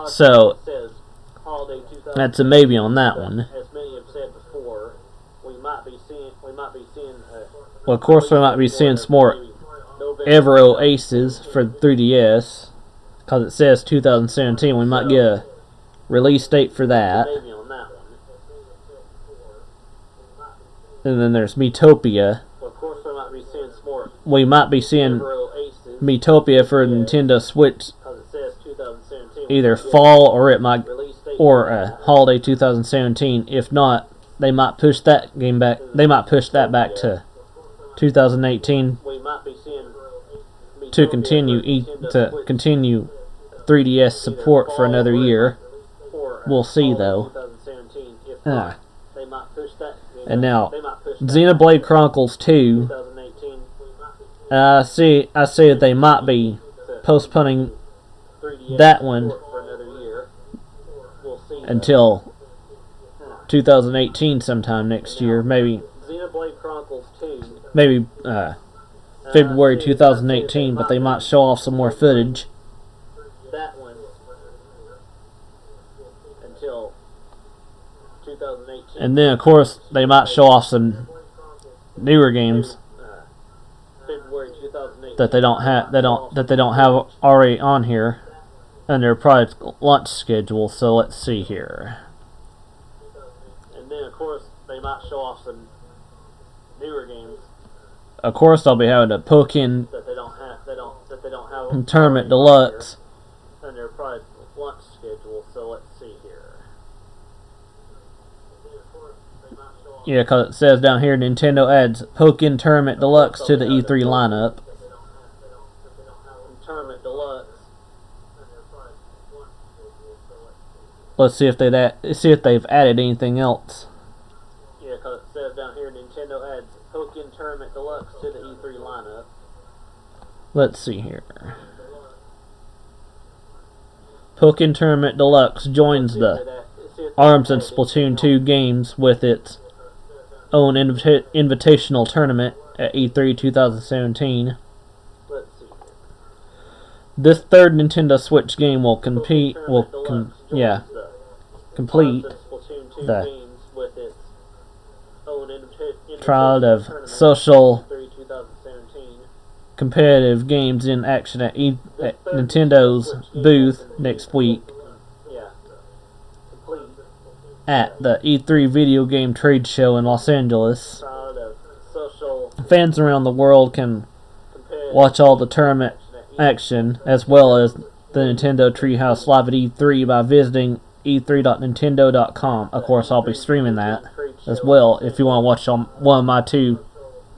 Speaker 1: So that's a maybe on that one.
Speaker 3: As many have said before, we might be seeing.
Speaker 1: Well, of course, we might be seeing some more Evero Aces for 3DS, because it says 2017. We might get a release date for that.
Speaker 3: Maybe on that one.
Speaker 1: And then there's Metopia.
Speaker 3: Well, of course, we might be seeing some more
Speaker 1: We might be seeing
Speaker 3: Evero Aces.
Speaker 1: Metopia for Nintendo Switch
Speaker 3: Because it says 2017.
Speaker 1: either fall or it might
Speaker 3: Release date
Speaker 1: or holiday 2017. If not, they might push that game back. They might push that back to 2018
Speaker 3: we might be seeing
Speaker 1: to continue 3DS support for another year. We'll see though.
Speaker 3: 2017. If not, they might push that.
Speaker 1: And now,
Speaker 3: They might push that
Speaker 1: Xenoblade Chronicles 2.
Speaker 3: 2018.
Speaker 1: I say that they might be postponing
Speaker 3: 3DS
Speaker 1: that one
Speaker 3: for another year. We'll see.
Speaker 1: until 2018 sometime next year. Maybe
Speaker 3: Xenoblade Chronicles 2.
Speaker 1: February 2018, but they might show off some more footage.
Speaker 3: That one until 2018.
Speaker 1: And then, of course, they might show off some newer games
Speaker 3: February 2018.
Speaker 1: that they don't have already on here on their product launch schedule. So let's see here.
Speaker 3: And then, of course, they might show off some newer games
Speaker 1: Of course, they'll be having a Pokken
Speaker 3: that they don't have. That they don't have
Speaker 1: Tournament Deluxe.
Speaker 3: on their product launch schedule. So let's see here.
Speaker 1: Yeah, because it says down here Nintendo adds Pokken Tournament Deluxe to the E3 lineup.
Speaker 3: Tournament Deluxe.
Speaker 1: Let's see if they've added anything else.
Speaker 3: Yeah, because it says down here Nintendo adds Pokken Tournament Deluxe to the E3 lineup.
Speaker 1: Let's see here. Pokken Tournament Deluxe joins the ARMS and Splatoon 2 games with its own invitational tournament at E3 2017.
Speaker 3: Let's see.
Speaker 1: This third Nintendo Switch game will complete
Speaker 3: Splatoon 2
Speaker 1: the
Speaker 3: games with its own
Speaker 1: trial of
Speaker 3: tournament
Speaker 1: social
Speaker 3: E3 2017.
Speaker 1: competitive games in action at Nintendo's booth next week
Speaker 3: Yeah. Complete.
Speaker 1: at the E3 video game trade show in Los Angeles.
Speaker 3: Trial of social
Speaker 1: Fans around the world can
Speaker 3: competitive
Speaker 1: watch all the tournament action as well as the Nintendo Treehouse live at E3 by visiting e3.nintendo.com. Of course, I'll be streaming that as well if you want to watch on one of my two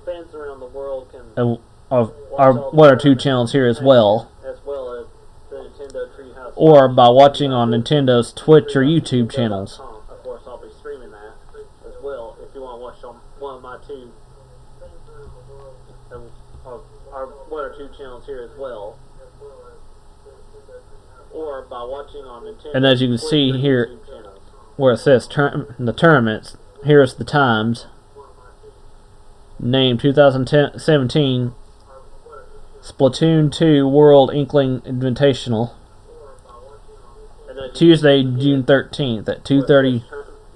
Speaker 3: fans around the world can
Speaker 1: of our one or two channels here as well,
Speaker 3: as the Nintendo Treehouse.
Speaker 1: or by watching on Nintendo's Twitch or YouTube channels.
Speaker 3: Of course, I'll be streaming that as well if you want to watch on one of my two our one or two channels here as well, or by watching on Nintendo.
Speaker 1: And as you can see
Speaker 3: Twitch or
Speaker 1: here,
Speaker 3: YouTube channels.
Speaker 1: where it says the tournaments, here's the times. Name 2017 Splatoon 2 World Inkling Invitational.
Speaker 3: And then
Speaker 1: Tuesday, June 13th at 2:30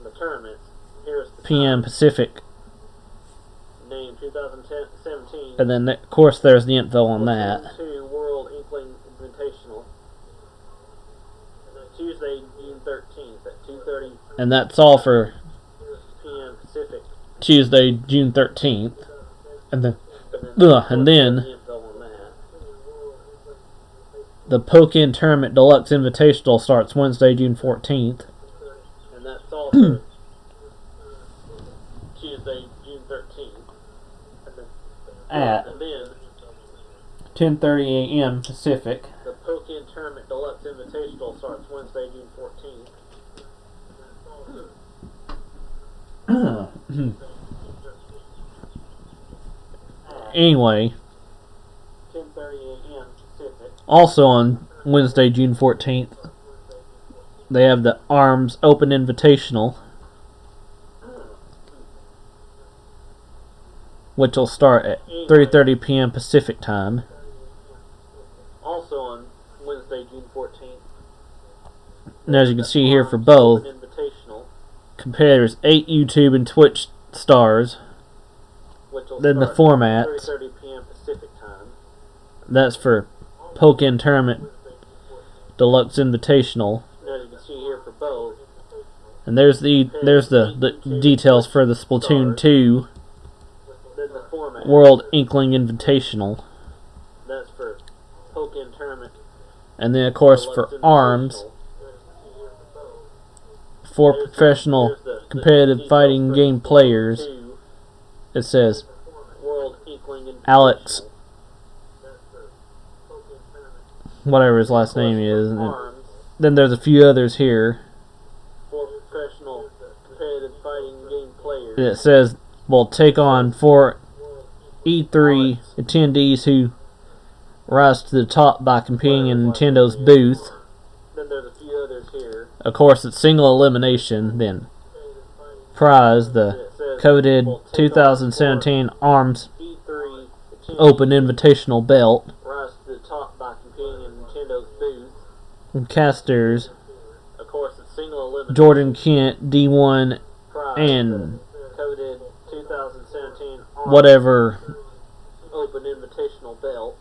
Speaker 3: the tournaments. Here's the
Speaker 1: p.m. Pacific.
Speaker 3: name 2017.
Speaker 1: And then, of course, there's the info on that.
Speaker 3: Splatoon 2 World Inkling Invitational. And then Tuesday, June 13th at 2:30
Speaker 1: And that's all for
Speaker 3: p.m. Pacific.
Speaker 1: Tuesday, June 13th. And then,
Speaker 3: And then
Speaker 1: the Pokken Tournament Deluxe Invitational starts Wednesday, June 14th.
Speaker 3: and that's all for Tuesday, June 13th. And then
Speaker 1: at
Speaker 3: And then
Speaker 1: 10:30 a.m. Pacific.
Speaker 3: the Pokemon Tournament Deluxe Invitational starts Wednesday, June 14th.
Speaker 1: Anyway,
Speaker 3: 10:30 a.m. Pacific.
Speaker 1: also on Wednesday, June 14th, they have the ARMS Open Invitational, which will start at 3:30 p.m. Pacific time.
Speaker 3: Also on Wednesday, June 14th.
Speaker 1: And as you can see here for both,
Speaker 3: Open Invitational,
Speaker 1: compares 8 YouTube and Twitch stars.
Speaker 3: which will
Speaker 1: Then the
Speaker 3: start
Speaker 1: formats.
Speaker 3: 3:30 p.m. Pacific time.
Speaker 1: That's for Pokemon Tournament Deluxe Invitational.
Speaker 3: And as you can see here for both,
Speaker 1: And there's the details for the Splatoon 2
Speaker 3: then the format.
Speaker 1: World Inkling Invitational.
Speaker 3: That's for Pokemon Tournament.
Speaker 1: And then of course for
Speaker 3: Deluxe
Speaker 1: ARMS,
Speaker 3: Invitational.
Speaker 1: for
Speaker 3: There's
Speaker 1: professional
Speaker 3: the
Speaker 1: competitive
Speaker 3: details
Speaker 1: fighting
Speaker 3: for
Speaker 1: game
Speaker 3: Splatoon
Speaker 1: players.
Speaker 3: 2
Speaker 1: It says
Speaker 3: World Inkling Invitational.
Speaker 1: Alex,
Speaker 3: That's for Pokemon Tournament.
Speaker 1: whatever his last name is. And
Speaker 3: ARMS,
Speaker 1: then there's a few others here.
Speaker 3: for professional competitive fighting game players.
Speaker 1: And it says we'll take on 4 E3 attendees who rise to the top by competing in Nintendo's booth.
Speaker 3: Then there's a few others here.
Speaker 1: Of course, it's single elimination. Then prize the
Speaker 3: It says
Speaker 1: coveted
Speaker 3: we'll take on
Speaker 1: 2017 ARMS
Speaker 3: 4 E3 attendees
Speaker 1: Open Invitational belt.
Speaker 3: rise to the top by competing in Nintendo's booth.
Speaker 1: And casters
Speaker 3: Of course, it's single elimination.
Speaker 1: Jordan Kent, D1,
Speaker 3: Prize,
Speaker 1: and
Speaker 3: the coded 2017 ARMS
Speaker 1: whatever.
Speaker 3: Open Invitational belt.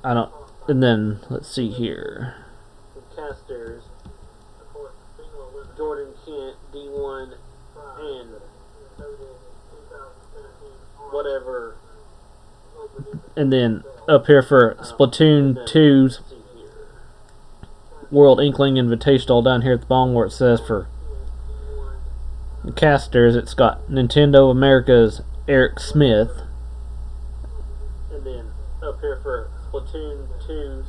Speaker 1: I don't. And then let's see here.
Speaker 3: And casters. Jordan Kent, D1, and whatever.
Speaker 1: And then up here for Splatoon 2's
Speaker 3: See here.
Speaker 1: World Inkling Invitational down here at the bottom where it says for casters, it's got Nintendo America's Eric Smith.
Speaker 3: And then up here for Splatoon 2's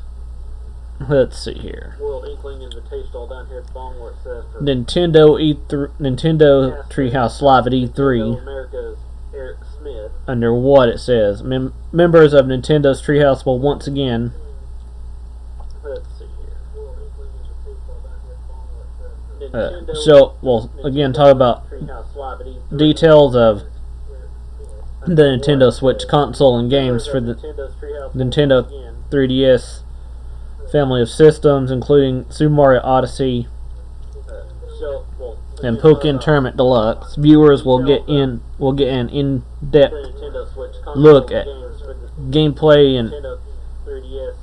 Speaker 1: Let's see here.
Speaker 3: World Inkling Invitational down here at the bottom where it says for
Speaker 1: Nintendo Treehouse Live at
Speaker 3: Nintendo
Speaker 1: E3.
Speaker 3: America's Eric Smith.
Speaker 1: Under what it says, members of Nintendo's Treehouse will once again.
Speaker 3: Let's see here.
Speaker 1: We'll again talk about
Speaker 3: Treehouse Live at E3.
Speaker 1: details of the Nintendo Switch console and games for the
Speaker 3: Nintendo's Treehouse
Speaker 1: Nintendo
Speaker 3: again.
Speaker 1: 3DS family of systems, including Super Mario Odyssey and Pokemon Tournament Deluxe. Viewers will get an in-depth
Speaker 3: Nintendo Switch console
Speaker 1: look at
Speaker 3: games for the
Speaker 1: gameplay and
Speaker 3: Nintendo 3DS.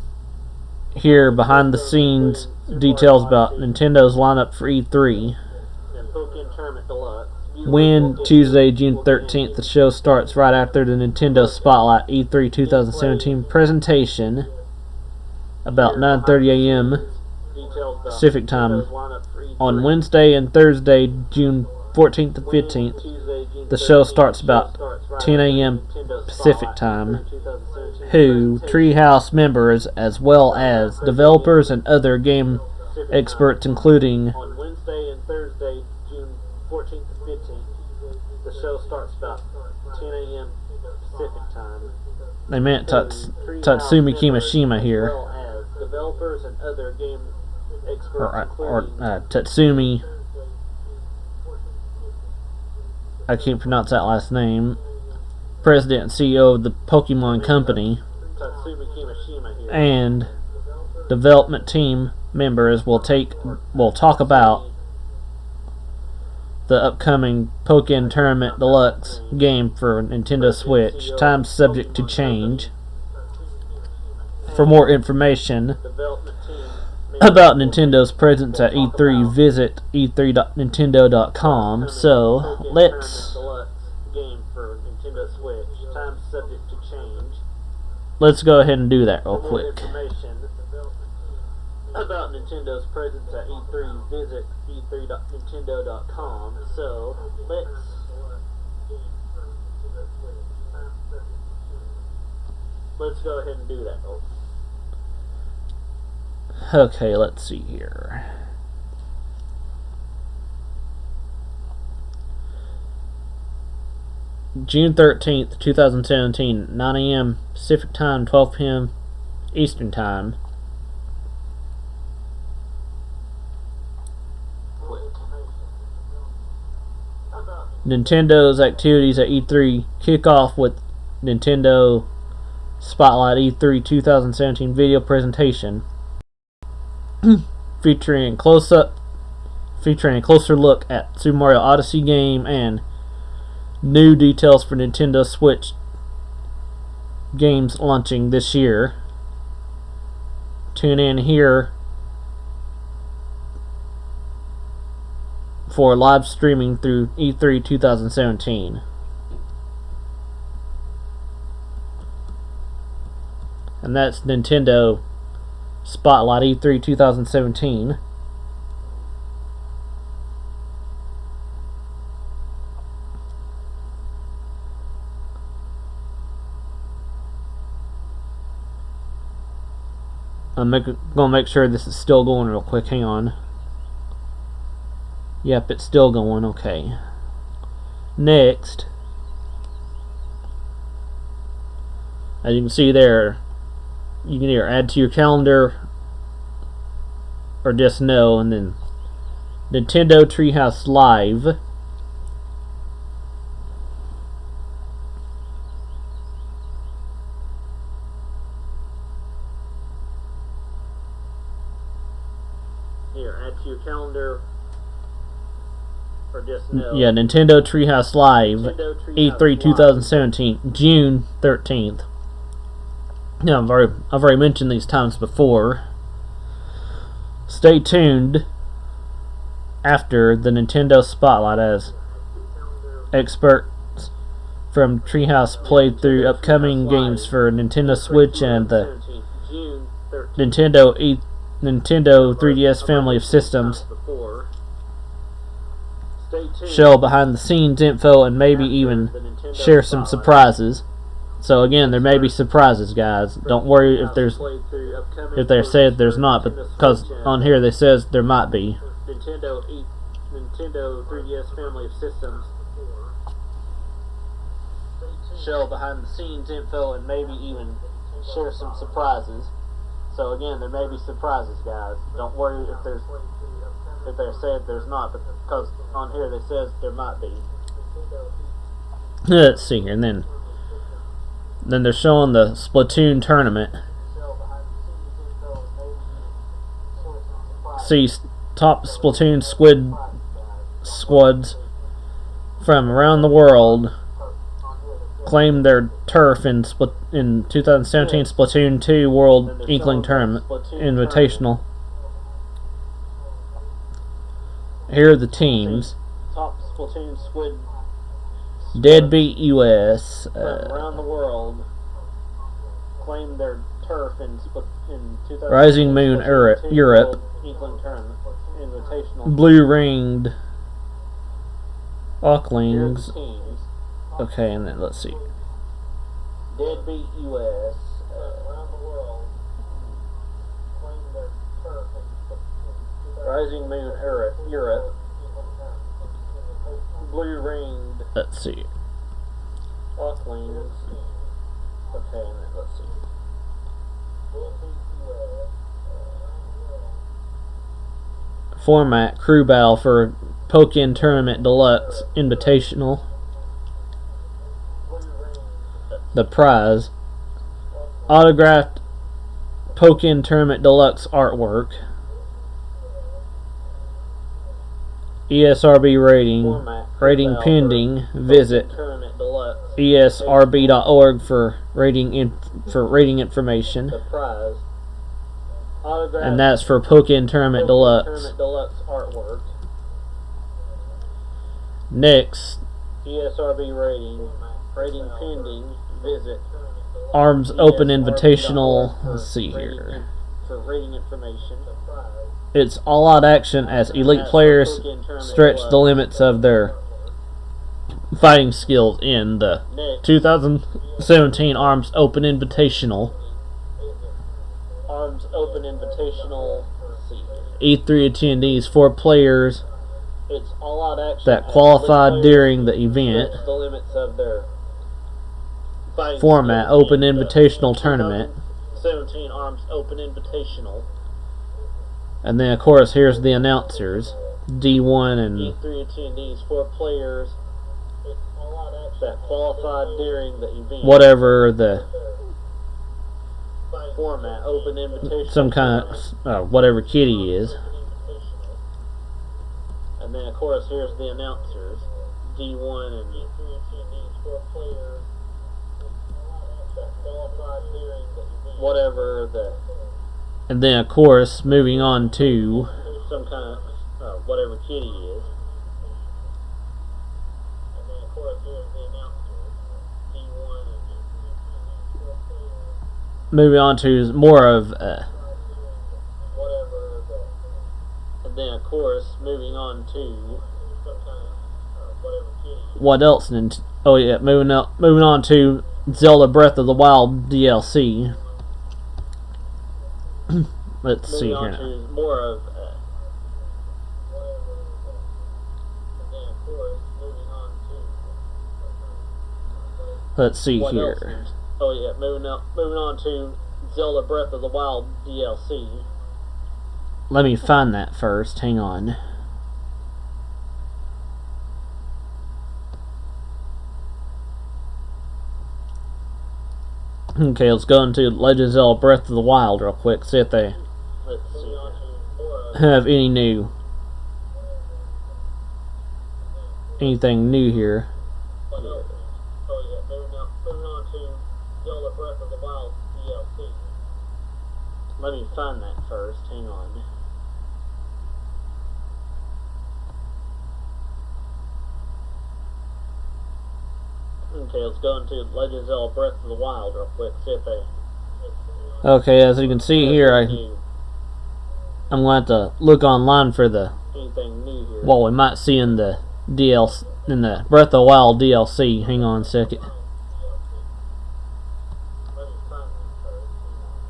Speaker 1: hear behind the scenes details about Nintendo's lineup for E3.
Speaker 3: And Pokemon Tournament Deluxe. Viewers
Speaker 1: When
Speaker 3: will get
Speaker 1: Tuesday,
Speaker 3: in-
Speaker 1: June
Speaker 3: will get
Speaker 1: 13th, the show starts right after the Nintendo Spotlight E3 2017 presentation about 9:30 a.m.
Speaker 3: details about
Speaker 1: Pacific time
Speaker 3: Nintendo's lineup for E3.
Speaker 1: on Wednesday and Thursday, June 14th to 15th.
Speaker 3: Tuesday, June
Speaker 1: The show
Speaker 3: 13th,
Speaker 1: starts
Speaker 3: the
Speaker 1: about
Speaker 3: show starts right
Speaker 1: 10 a.m.
Speaker 3: after Nintendo
Speaker 1: Pacific
Speaker 3: Spotlight
Speaker 1: time.
Speaker 3: E3 2017
Speaker 1: Who
Speaker 3: presentation.
Speaker 1: Treehouse members, as well as developers and other game experts, including
Speaker 3: On Wednesday and Thursday, June 14th to 15th, the show starts about 10 a.m. Pacific time.
Speaker 1: they meant
Speaker 3: Treehouse
Speaker 1: Tatsumi
Speaker 3: members,
Speaker 1: Kimishima
Speaker 3: as
Speaker 1: here,
Speaker 3: well as developers and other game experts,
Speaker 1: or
Speaker 3: including
Speaker 1: Tatsumi. I can't pronounce that last name. President and CEO of the Pokemon Company,
Speaker 3: Tatsumi Kimishima here.
Speaker 1: and development team members will talk about the upcoming Pokemon Tournament Deluxe game for Nintendo Switch. Time subject to change. For more information
Speaker 3: Development team
Speaker 1: about Nintendo's presence at E3, visit e3.nintendo.com. So let's
Speaker 3: Deluxe game for Nintendo Switch. Time subject to change.
Speaker 1: go ahead and do that real
Speaker 3: For more
Speaker 1: quick.
Speaker 3: information about Nintendo's presence at E3, visit e3.nintendo.com. So let's let's go ahead and do that, folks.
Speaker 1: Okay, let's see here. June 13th, 2017, 9 a.m. Pacific Time, 12 p.m. Eastern Time. Nintendo's activities at E3 kick off with Nintendo Spotlight E3 2017 video presentation featuring a closer look at Super Mario Odyssey game and new details for Nintendo Switch games launching this year. Tune in here for live streaming through E3 2017. And that's Nintendo Spotlight E3 2017. I'm gonna make sure this is still going real quick. Hang on. Yep, it's still going. Okay. Next, as you can see there, you can either add to your calendar or just no, and then Nintendo Treehouse Live.
Speaker 3: Here, add to your calendar. Or just no.
Speaker 1: Yeah, Nintendo Treehouse Live, E3 2017, June 13th. Now, I've already mentioned these times before. Stay tuned after the Nintendo Spotlight as experts from Treehouse played through upcoming games for Nintendo Switch and the Nintendo 3DS family of systems. Show behind the scenes info and maybe even share some surprises. So again, there may be surprises, guys. Don't worry if they said there's not, but because on here they says there might be.
Speaker 3: Nintendo 3DS family of systems. Show behind the scenes info and maybe even share some surprises. So again, there may be surprises, guys. Don't worry if they said there's not, but because on here they says there might be.
Speaker 1: Let's see here, and then they're showing the Splatoon tournament. See top Splatoon squads from around the world claim their turf in 2017 Splatoon 2 World Inkling Tournament Invitational. Here are the teams.
Speaker 3: Top Splatoon squid
Speaker 1: Deadbeat US.
Speaker 3: from around the world claim their turf in 2017
Speaker 1: Rising Moon Europe.
Speaker 3: World Inkling Tournament Invitational.
Speaker 1: Blue Ringed
Speaker 3: Here's the
Speaker 1: Aucklings.
Speaker 3: teams.
Speaker 1: Okay, and then let's see.
Speaker 3: Deadbeat US around the world claim their turf in Rising Moon Europe. Blue Ringed
Speaker 1: Let's see.
Speaker 3: Aucklings. Okay, and then let's see.
Speaker 1: Format Crew Battle for Pokken Tournament Deluxe Invitational. The prize: autographed Pokken Tournament Deluxe artwork. ESRB rating pending. Visit
Speaker 3: Tournament Deluxe.
Speaker 1: esrb.org for rating information.
Speaker 3: The prize: autographed
Speaker 1: And that's for Pokken Tournament Deluxe.
Speaker 3: Tournament Deluxe artwork.
Speaker 1: Next,
Speaker 3: ESRB rating pending. Visit
Speaker 1: Arms Open Invitational. Let's see here.
Speaker 3: For rating information.
Speaker 1: It's all-out action as elite players stretch the limits of their fighting skills in the
Speaker 3: Next,
Speaker 1: 2017 17 Arms Open Invitational.
Speaker 3: Arms Open Invitational. Let's see.
Speaker 1: E3 attendees, 4 players
Speaker 3: It's all out action
Speaker 1: that qualified during the event.
Speaker 3: The limits of their fighting
Speaker 1: Format,
Speaker 3: skills
Speaker 1: Open
Speaker 3: in the
Speaker 1: Invitational Tournament.
Speaker 3: 17 Arms Open Invitational.
Speaker 1: And then, of course, here's the announcers. D1 and
Speaker 3: E3 attendees, 4 players that qualified during the event.
Speaker 1: whatever the
Speaker 3: Format, Open Invitational.
Speaker 1: some kind of whatever kitty is.
Speaker 3: And then, of course, here's the announcers. D1 and E3 attendees, 4 players that qualified during the event. Whatever the
Speaker 1: And then, of course, moving on to
Speaker 3: some kind of whatever kitty is. And then, of course, here's the announcers. D1 and E3 attendees, 4 players.
Speaker 1: moving on to more of
Speaker 3: Whatever the. And then, of course, moving on to some kind of whatever kitty.
Speaker 1: what else? Oh yeah, moving on to Zelda Breath of the Wild DLC. Let's see
Speaker 3: Moving on
Speaker 1: here.
Speaker 3: to more of. And then, of course, moving on to.
Speaker 1: Let's see
Speaker 3: What else
Speaker 1: here.
Speaker 3: is- Oh yeah, moving on to Zelda Breath of the Wild DLC.
Speaker 1: Let me find that first. Hang on. Okay, let's go into Legend of Zelda Breath of the Wild real quick. See if they
Speaker 3: Let's see.
Speaker 1: have anything new here.
Speaker 3: What else? Oh yeah, moving on to Zelda Breath of the Wild DLC. Let me find that first. Hang on. Okay, let's go into Legend of Zelda Breath of the Wild real quick. See if they.
Speaker 1: Okay, as you can see here, I'm going to have to look online for
Speaker 3: anything new here.
Speaker 1: what we might see in the DLC, in the Breath of the Wild DLC. Hang on a second.
Speaker 3: Let me find that first. Hang on.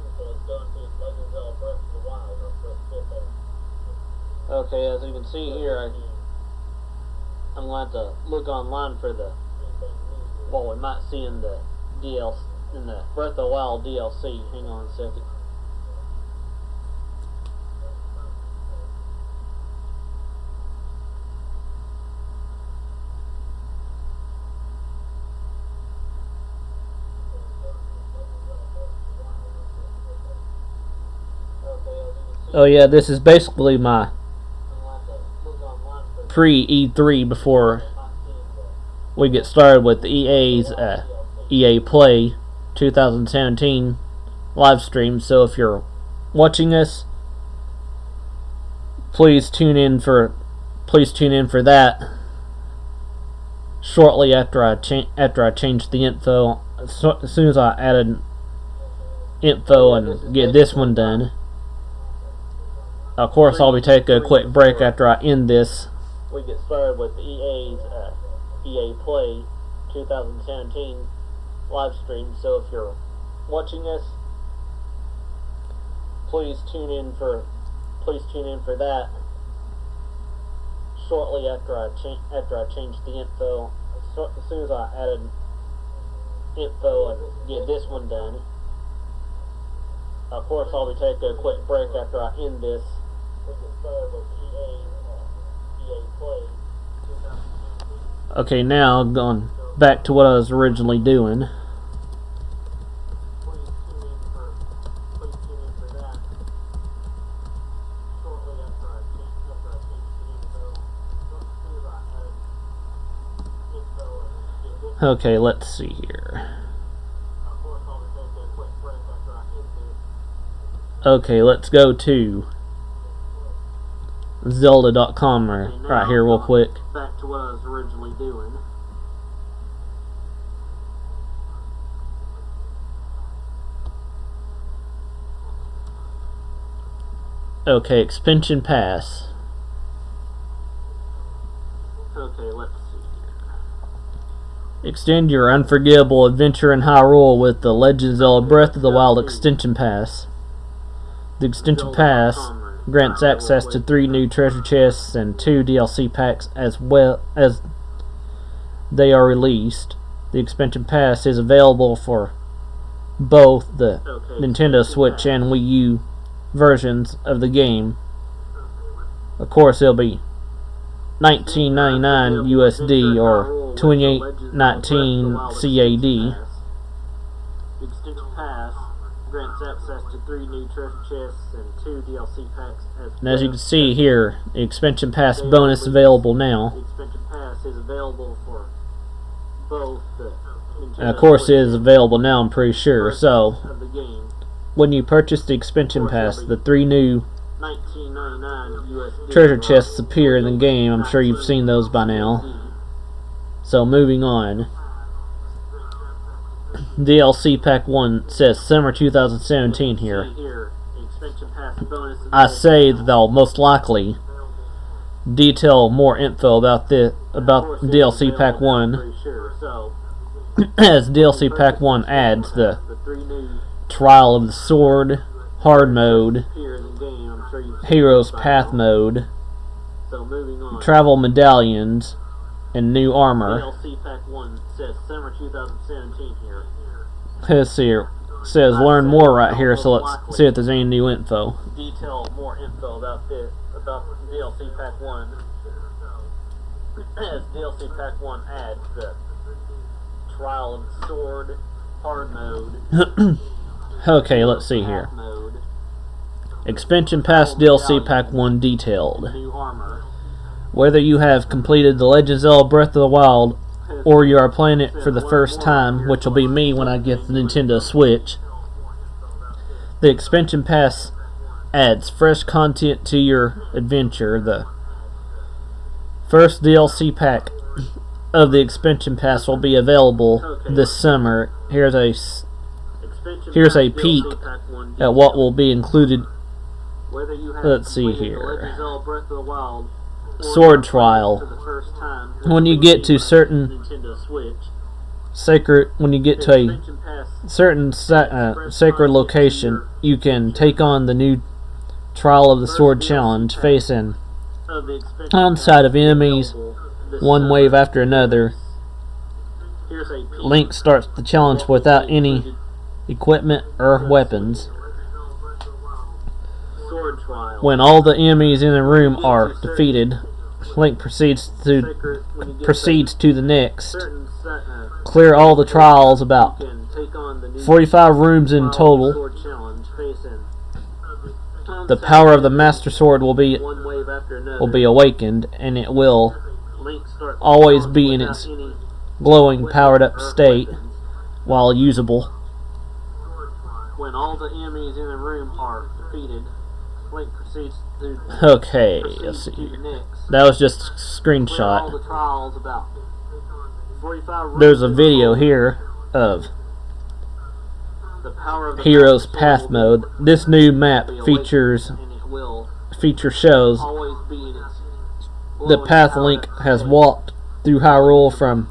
Speaker 3: Okay, let's go into Legend of Zelda Breath of the Wild real quick. See if they. Okay, as you can see here, I'm going to have to look online for what we might see in the DLC, in the Breath of the Wild DLC. Hang on a second.
Speaker 1: Oh yeah, this is basically my
Speaker 3: I'm going to have to look online for
Speaker 1: pre-E3 before
Speaker 3: what we might see in the
Speaker 1: we get started with EA's EA Play 2017 live stream. So if you're watching us, please tune in for that shortly after I change the info. As soon as I added info and get this one done. Of course, I'll be taking a quick break after I end this.
Speaker 3: we get started with EA's EA Play 2017 live stream. So if you're watching us, please tune in for that shortly after I change the info. As soon as I added info and get this one done. Of course, I'll be taking a quick break after I end this. We get started with EA Play 2017.
Speaker 1: Okay, now going back to what I was originally doing.
Speaker 3: Please tune in for that shortly after I change the info. As soon as I add info and get this.
Speaker 1: Okay, let's see here.
Speaker 3: Of course, I'll be taking a quick break after I end this.
Speaker 1: Okay, let's go to Zelda.com right here real quick.
Speaker 3: Back to what I was originally doing.
Speaker 1: Okay, expansion pass. Extend your unforgettable adventure in Hyrule with the Legend of Zelda Breath of the Wild Extension Pass. The Extension Pass grants access to 3 new treasure chests and 2 DLC packs as well as they are released. The Expansion Pass is available for both the Nintendo Switch and Wii U versions of the game. Of course, it'll be $19.99 USD or $28.19 CAD.
Speaker 3: The Extension Pass grants access to 3 new treasure chests and 2 DLC packs
Speaker 1: And as you can see here, the Expansion Pass bonus available now.
Speaker 3: The Expansion Pass is available for both the Nintendo
Speaker 1: And of course, it
Speaker 3: Switch
Speaker 1: is available now, I'm pretty sure. So,
Speaker 3: of the game.
Speaker 1: when you purchase the Expansion Pass, the 3 new
Speaker 3: $19.99 USD
Speaker 1: treasure chests appear in the game. I'm sure you've seen those by now. So, moving on. DLC Pack 1 says Summer 2017 here. I say that they'll most likely detail more info about DLC Pack 1 as DLC Pack 1 adds the Trial of the Sword, Hard Mode, Heroes Path Mode, Travel Medallions, and new armor.
Speaker 3: DLC Pack 1 says Summer 2017 here.
Speaker 1: Let's see here. It says learn more right here, so let's see if there's any new info.
Speaker 3: Detail more info about DLC Pack 1 as DLC Pack 1 adds the Trial of the Sword, Hard Mode.
Speaker 1: Okay, let's see here.
Speaker 3: Mode,
Speaker 1: Expansion Pass DLC Pack 1 detailed.
Speaker 3: new armor.
Speaker 1: Whether you have completed The Legend of Zelda Breath of the Wild or you are playing it for the first time, which will be me when I get the Nintendo Switch, the Expansion Pass adds fresh content to your adventure. The first DLC pack of the Expansion Pass will be available this summer. Here's a peek at what will be included. Let's see here. Sword Trial. When you get to a certain sacred location, you can take on the new Trial of the Sword challenge, face an onslaught of enemies, one wave after another. Link starts the challenge without any equipment or weapons. When all the enemies in the room are defeated, Link proceeds to the next. Clear all the trials, about 45 rooms in total. The power of the Master Sword will be awakened, and it will always be in its glowing, powered up state while usable.
Speaker 3: When all the enemies in the room are defeated, Link proceeds to
Speaker 1: Okay, let's see here. That was just a screenshot. There's a video here of Heroes Path Mode. This new map shows the path Link has walked through Hyrule from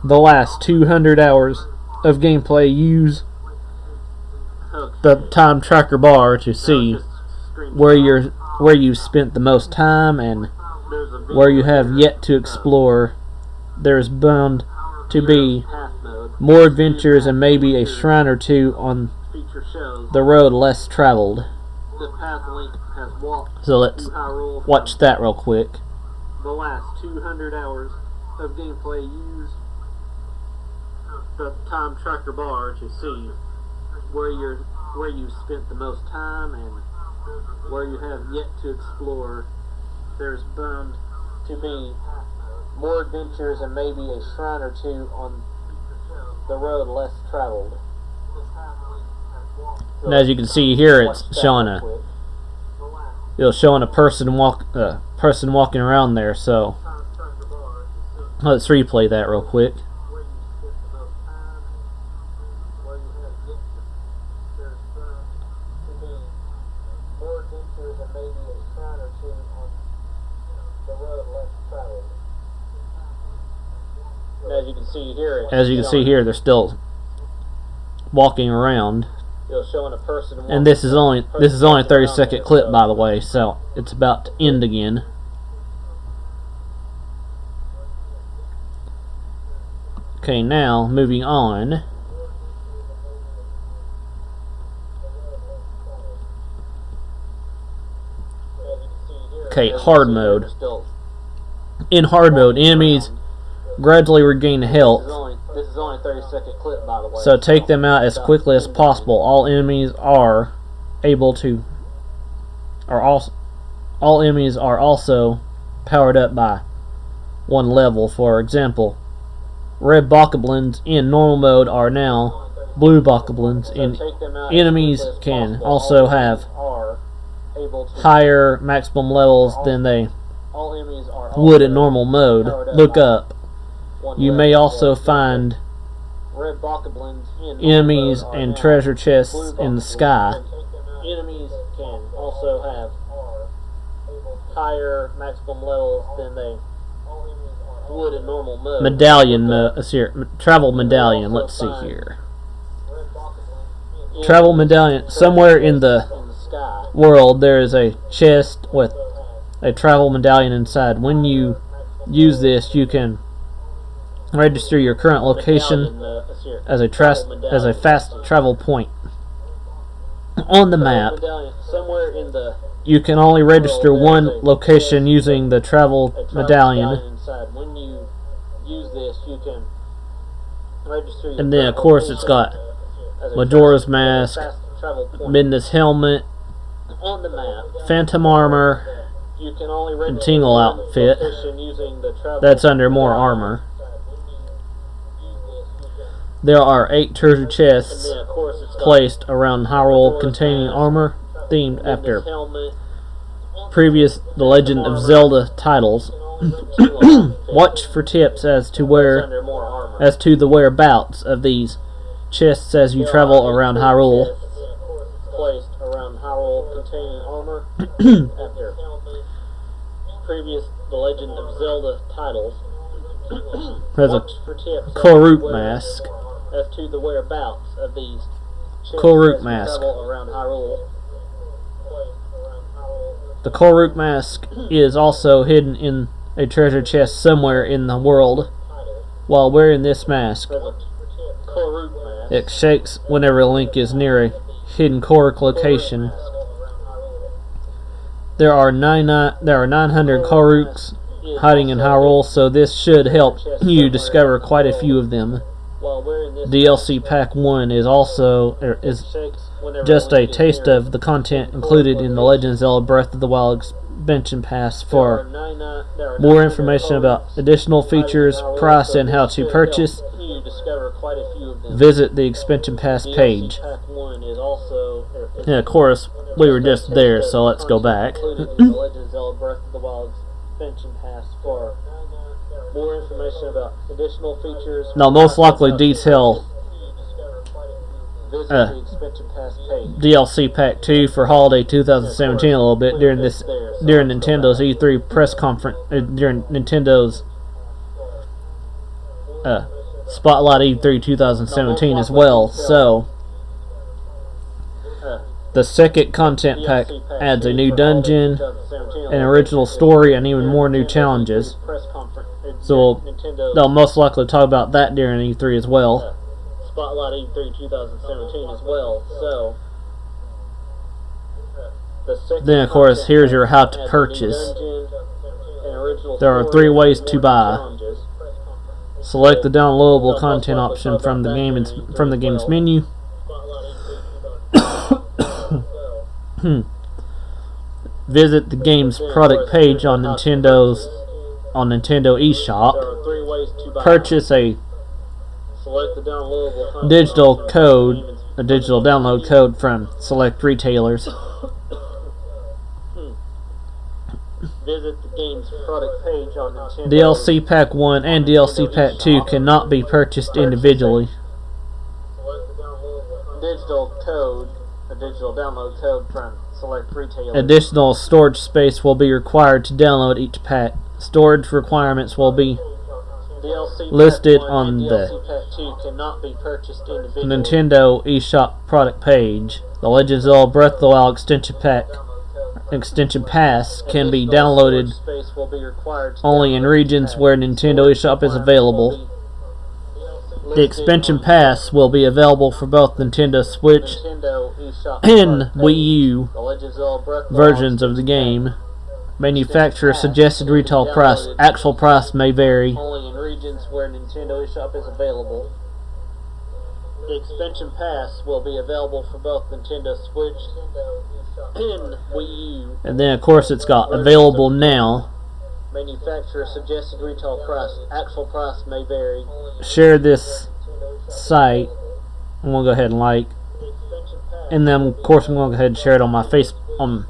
Speaker 1: the last 200 hours of gameplay. Use the time tracker bar to see where you spent the most time and where you have yet to explore. There's bound to be more adventures and maybe a shrine or two on the road less traveled. So let's watch that real quick.
Speaker 3: The last 200 hours of gameplay, use the time tracker bar to see where you spent the most time and where you have yet to explore. There's bound to be more adventures and maybe a shrine or two on the road less traveled.
Speaker 1: And as you can see here, it's showing a person walking around there. So let's replay that real quick.
Speaker 3: As you can see here,
Speaker 1: As you can see here, they're still walking around.
Speaker 3: showing a person.
Speaker 1: And this is only a 30-second clip, by the way, so it's about to end again. Okay, now moving on. Okay, hard mode. In hard mode, enemies gradually regain health.
Speaker 3: This is only a 30-second clip, by the way.
Speaker 1: So take them out as quickly as possible. All enemies are also powered up by one level. For example, red bokoblins in normal mode are now blue bokoblins. Enemies can also have higher maximum levels than they would in normal mode. Look up. You may also find enemies and treasure chests in the sky.
Speaker 3: Enemies can also have higher maximum levels than they would in normal mode.
Speaker 1: Medallion travel medallion. Let's see here. Travel medallion. Somewhere in the world there is a chest with a travel medallion inside. When you use this, you can register your current location as a fast travel point on the map. You can only register one location using the travel medallion.
Speaker 3: When you use this, you can register your
Speaker 1: And then, of course, it's got Majora's Mask, Midna's helmet,
Speaker 3: on the map.
Speaker 1: Phantom armor,
Speaker 3: You can only
Speaker 1: and
Speaker 3: register
Speaker 1: Tingle
Speaker 3: one
Speaker 1: outfit.
Speaker 3: location using the travel
Speaker 1: That's under more armor. There are 8 treasure chests
Speaker 3: And then, of course, it's got
Speaker 1: placed around Hyrule containing armor themed after
Speaker 3: Midna's helmet,
Speaker 1: previous The Legend of Zelda titles. Watch for tips as to
Speaker 3: under more armor.
Speaker 1: the whereabouts of these chests as you travel around Hyrule.
Speaker 3: Placed around Hyrule containing armor after previous The Legend of Zelda titles.
Speaker 1: There's a
Speaker 3: Watch for tips
Speaker 1: Koruk mask.
Speaker 3: as to the whereabouts of these chests
Speaker 1: Koruk
Speaker 3: as you
Speaker 1: mask.
Speaker 3: travel around Hyrule.
Speaker 1: The Koruk mask is also hidden in a treasure chest somewhere in the world. While wearing this mask,
Speaker 3: Koruk mask.
Speaker 1: it shakes whenever Link is near a hidden Koruk location. There are 900 Koruks hiding in Hyrule, so this should help you discover quite a few of them.
Speaker 3: While wearing this
Speaker 1: DLC Pack 1 is
Speaker 3: shakes whenever
Speaker 1: just a
Speaker 3: Link is
Speaker 1: taste
Speaker 3: near
Speaker 1: of the content included in the Legend of Zelda Breath of the Wild expansion pass. For more information about additional features, price, and how to purchase,
Speaker 3: you discover quite a few of them.
Speaker 1: visit the expansion pass page.
Speaker 3: Pack 1 is also
Speaker 1: And of course, we were just there, so let's go back.
Speaker 3: included in the Legend of Zelda Breath of the Wild expansion pass. For more information about additional features,
Speaker 1: Now, most likely detail
Speaker 3: visit the expansion pass page.
Speaker 1: DLC Pack 2 for Holiday 2017 a little bit during Nintendo's E3 press conference, during Nintendo's Spotlight E3 2017 as well. So, the second content pack adds a new dungeon, an original story, and even more new challenges. So they'll most likely talk about that during E3 as well.
Speaker 3: Spotlight E3 2017 as well. So
Speaker 1: Then, of course, here's your how to purchase. There are 3 ways to buy. Select the downloadable content option from the game's menu. Visit the game's product page on Nintendo eShop. Purchase a digital download code from select retailers.
Speaker 3: Visit the game's product page on Nintendo.
Speaker 1: DLC Pack 1 and DLC Pack 2 cannot be purchased individually.
Speaker 3: A digital download code from select retailers.
Speaker 1: Additional storage space will be required to download each pack. Storage requirements will be
Speaker 3: DLC
Speaker 1: listed
Speaker 3: Pack 1
Speaker 1: on
Speaker 3: and
Speaker 1: the
Speaker 3: DLC Pack 2 cannot be purchased individually.
Speaker 1: Nintendo eShop product page. The Legend of Zelda Breath of the Wild extension pass can be downloaded
Speaker 3: Space will be required to
Speaker 1: only in
Speaker 3: download
Speaker 1: regions
Speaker 3: the pack.
Speaker 1: where Nintendo eShop is available. The expansion pass will be available for both Nintendo Switch
Speaker 3: Nintendo eShop
Speaker 1: and
Speaker 3: product
Speaker 1: Wii
Speaker 3: page.
Speaker 1: U
Speaker 3: The Legend of Zelda Breath of the
Speaker 1: versions
Speaker 3: Wild
Speaker 1: of the
Speaker 3: extension
Speaker 1: game. Manufacturer suggested retail price.
Speaker 3: Downloaded
Speaker 1: Actual price may vary.
Speaker 3: only in regions where Nintendo eShop is available. The expansion pass will be available for both Nintendo Switch and Wii U.
Speaker 1: And then, of course, it's got available now.
Speaker 3: Manufacturer suggested retail price. Actual price may vary.
Speaker 1: Share this site. I'm gonna go ahead and like. And then, of course, I'm gonna go ahead and share it on on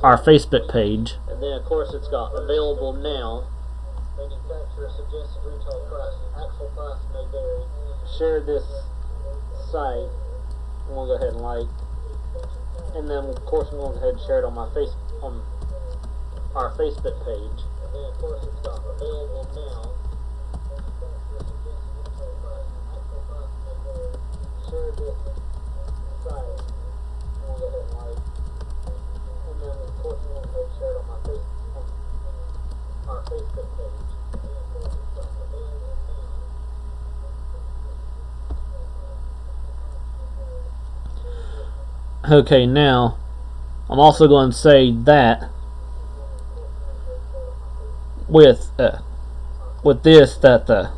Speaker 1: our Facebook page.
Speaker 3: And then, of course, it's got available now. Manufacturer suggested retail price. Actual price may vary. Share this site. I'm gonna go ahead and like. And then, of course, I'm gonna go ahead and share it on on our Facebook page. And then, of course, it's got available now. Share this site. I'm gonna go ahead and like. And then, of course, I'm gonna go ahead and share it on our Facebook page. And then, of course, it's got available now.
Speaker 1: Okay, now I'm also going to say that with this, that the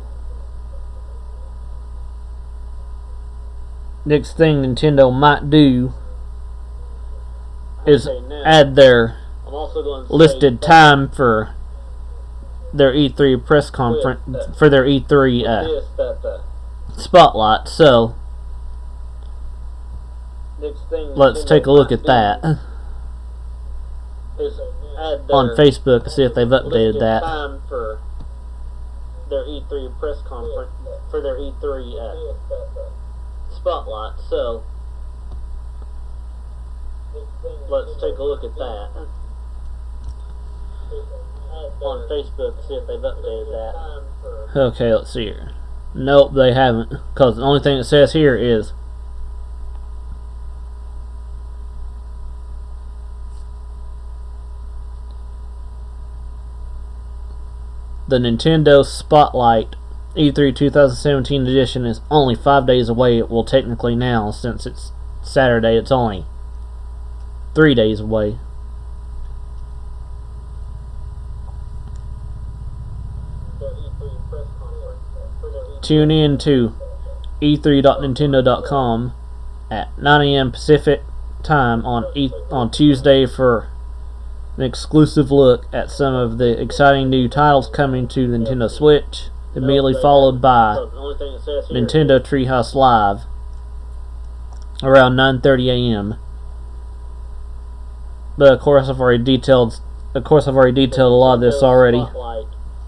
Speaker 1: next thing Nintendo might do is add their
Speaker 3: I'm also going to
Speaker 1: listed time for their E3 press conference, for their E3 spotlight. So let's take a look at that on Facebook and see if they've updated that.
Speaker 3: Time for their E3 press conference, for their E3 spotlight. So let's take a look at that on Facebook, see if they've updated that.
Speaker 1: Okay, let's see here. Nope, they haven't, because the only thing it says here is the Nintendo Spotlight E3 2017 edition is only 5 days away. Well, technically now, since it's Saturday, it's only 3 days away. Tune in to e3.nintendo.com at 9 a.m. Pacific time on Tuesday for an exclusive look at some of the exciting new titles coming to the Nintendo Switch, immediately followed by Nintendo Treehouse Live around 9:30 a.m. But of course, I've already detailed a lot of this already.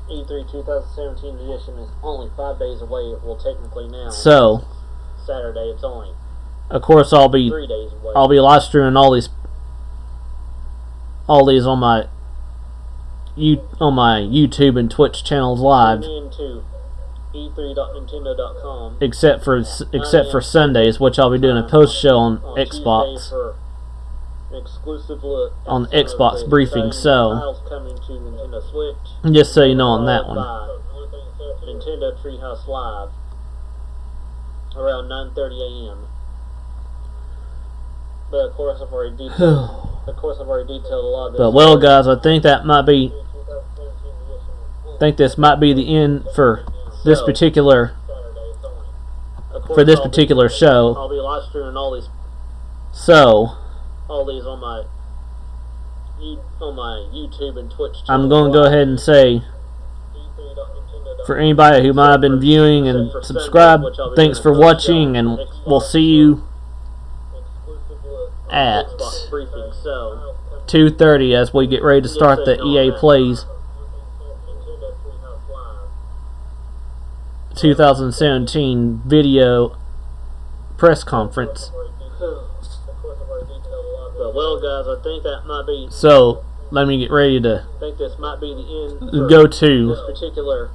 Speaker 3: E3 2017 edition is only 5 days away. It will technically now.
Speaker 1: So
Speaker 3: Saturday, it's only.
Speaker 1: Of course, I'll be
Speaker 3: 3 days away.
Speaker 1: I'll be live streaming all these on my YouTube and Twitch channels live.
Speaker 3: Tune in to e3.nintendo.com.
Speaker 1: Except for Sundays, which I'll be doing a post show on Xbox.
Speaker 3: An exclusive look
Speaker 1: on the Xbox briefing. So
Speaker 3: coming to Nintendo Switch.
Speaker 1: Just so you know on that one.
Speaker 3: Nintendo Treehouse Live around 9:30 a.m. But of course, I've already detailed. A lot of this.
Speaker 1: But well, guys, I think that might be. This might be the end for this particular. For this particular show.
Speaker 3: I'll be live streaming all these.
Speaker 1: So.
Speaker 3: All these on my YouTube and Twitch channel.
Speaker 1: I'm going to go ahead and say, for anybody who might have been viewing and subscribed, thanks for watching, and we'll see you at 2:30 as we get ready to start the EA Plays 2017 video press conference.
Speaker 3: Well, guys, I think that might be.
Speaker 1: So let me get ready to
Speaker 3: I think this might be the end.
Speaker 1: Go to
Speaker 3: this particular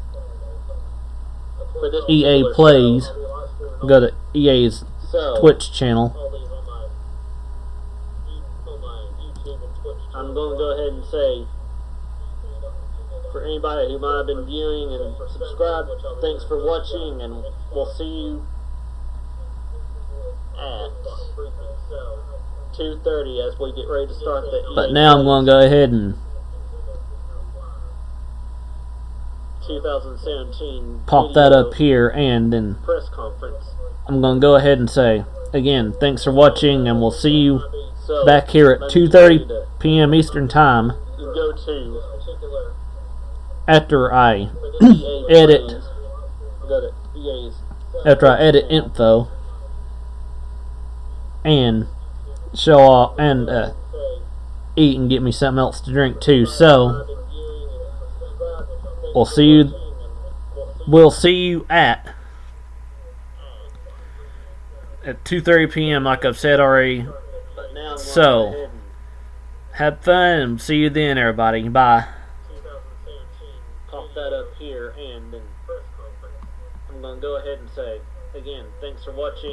Speaker 3: for this
Speaker 1: EA
Speaker 3: particular
Speaker 1: Plays,
Speaker 3: show,
Speaker 1: go to EA's
Speaker 3: so,
Speaker 1: Twitch channel.
Speaker 3: all these on my YouTube and Twitch channel. I'm going to go ahead and say, for anybody who might have been viewing and subscribed, thanks for watching, and we'll see you at 2:30 as we get ready to start the EA
Speaker 1: But now I'm going to go ahead and
Speaker 3: 2017
Speaker 1: pop that up here, and then
Speaker 3: press conference.
Speaker 1: I'm going to go ahead and say, again, thanks for watching, and we'll see you
Speaker 3: So,
Speaker 1: back here at
Speaker 3: let me tell you
Speaker 1: 2:30
Speaker 3: to
Speaker 1: p.m. Eastern Time
Speaker 3: go to
Speaker 1: after I
Speaker 3: for the EA
Speaker 1: edit,
Speaker 3: Plays, go to EA's
Speaker 1: after I edit info and show off and eat and get me something else to drink too. So we'll see you at 2:30 p.m. like I've said already. So have fun and see you then, everybody. Bye.
Speaker 3: Pop that up here, and then I'm going to go ahead and say, again, thanks for watching.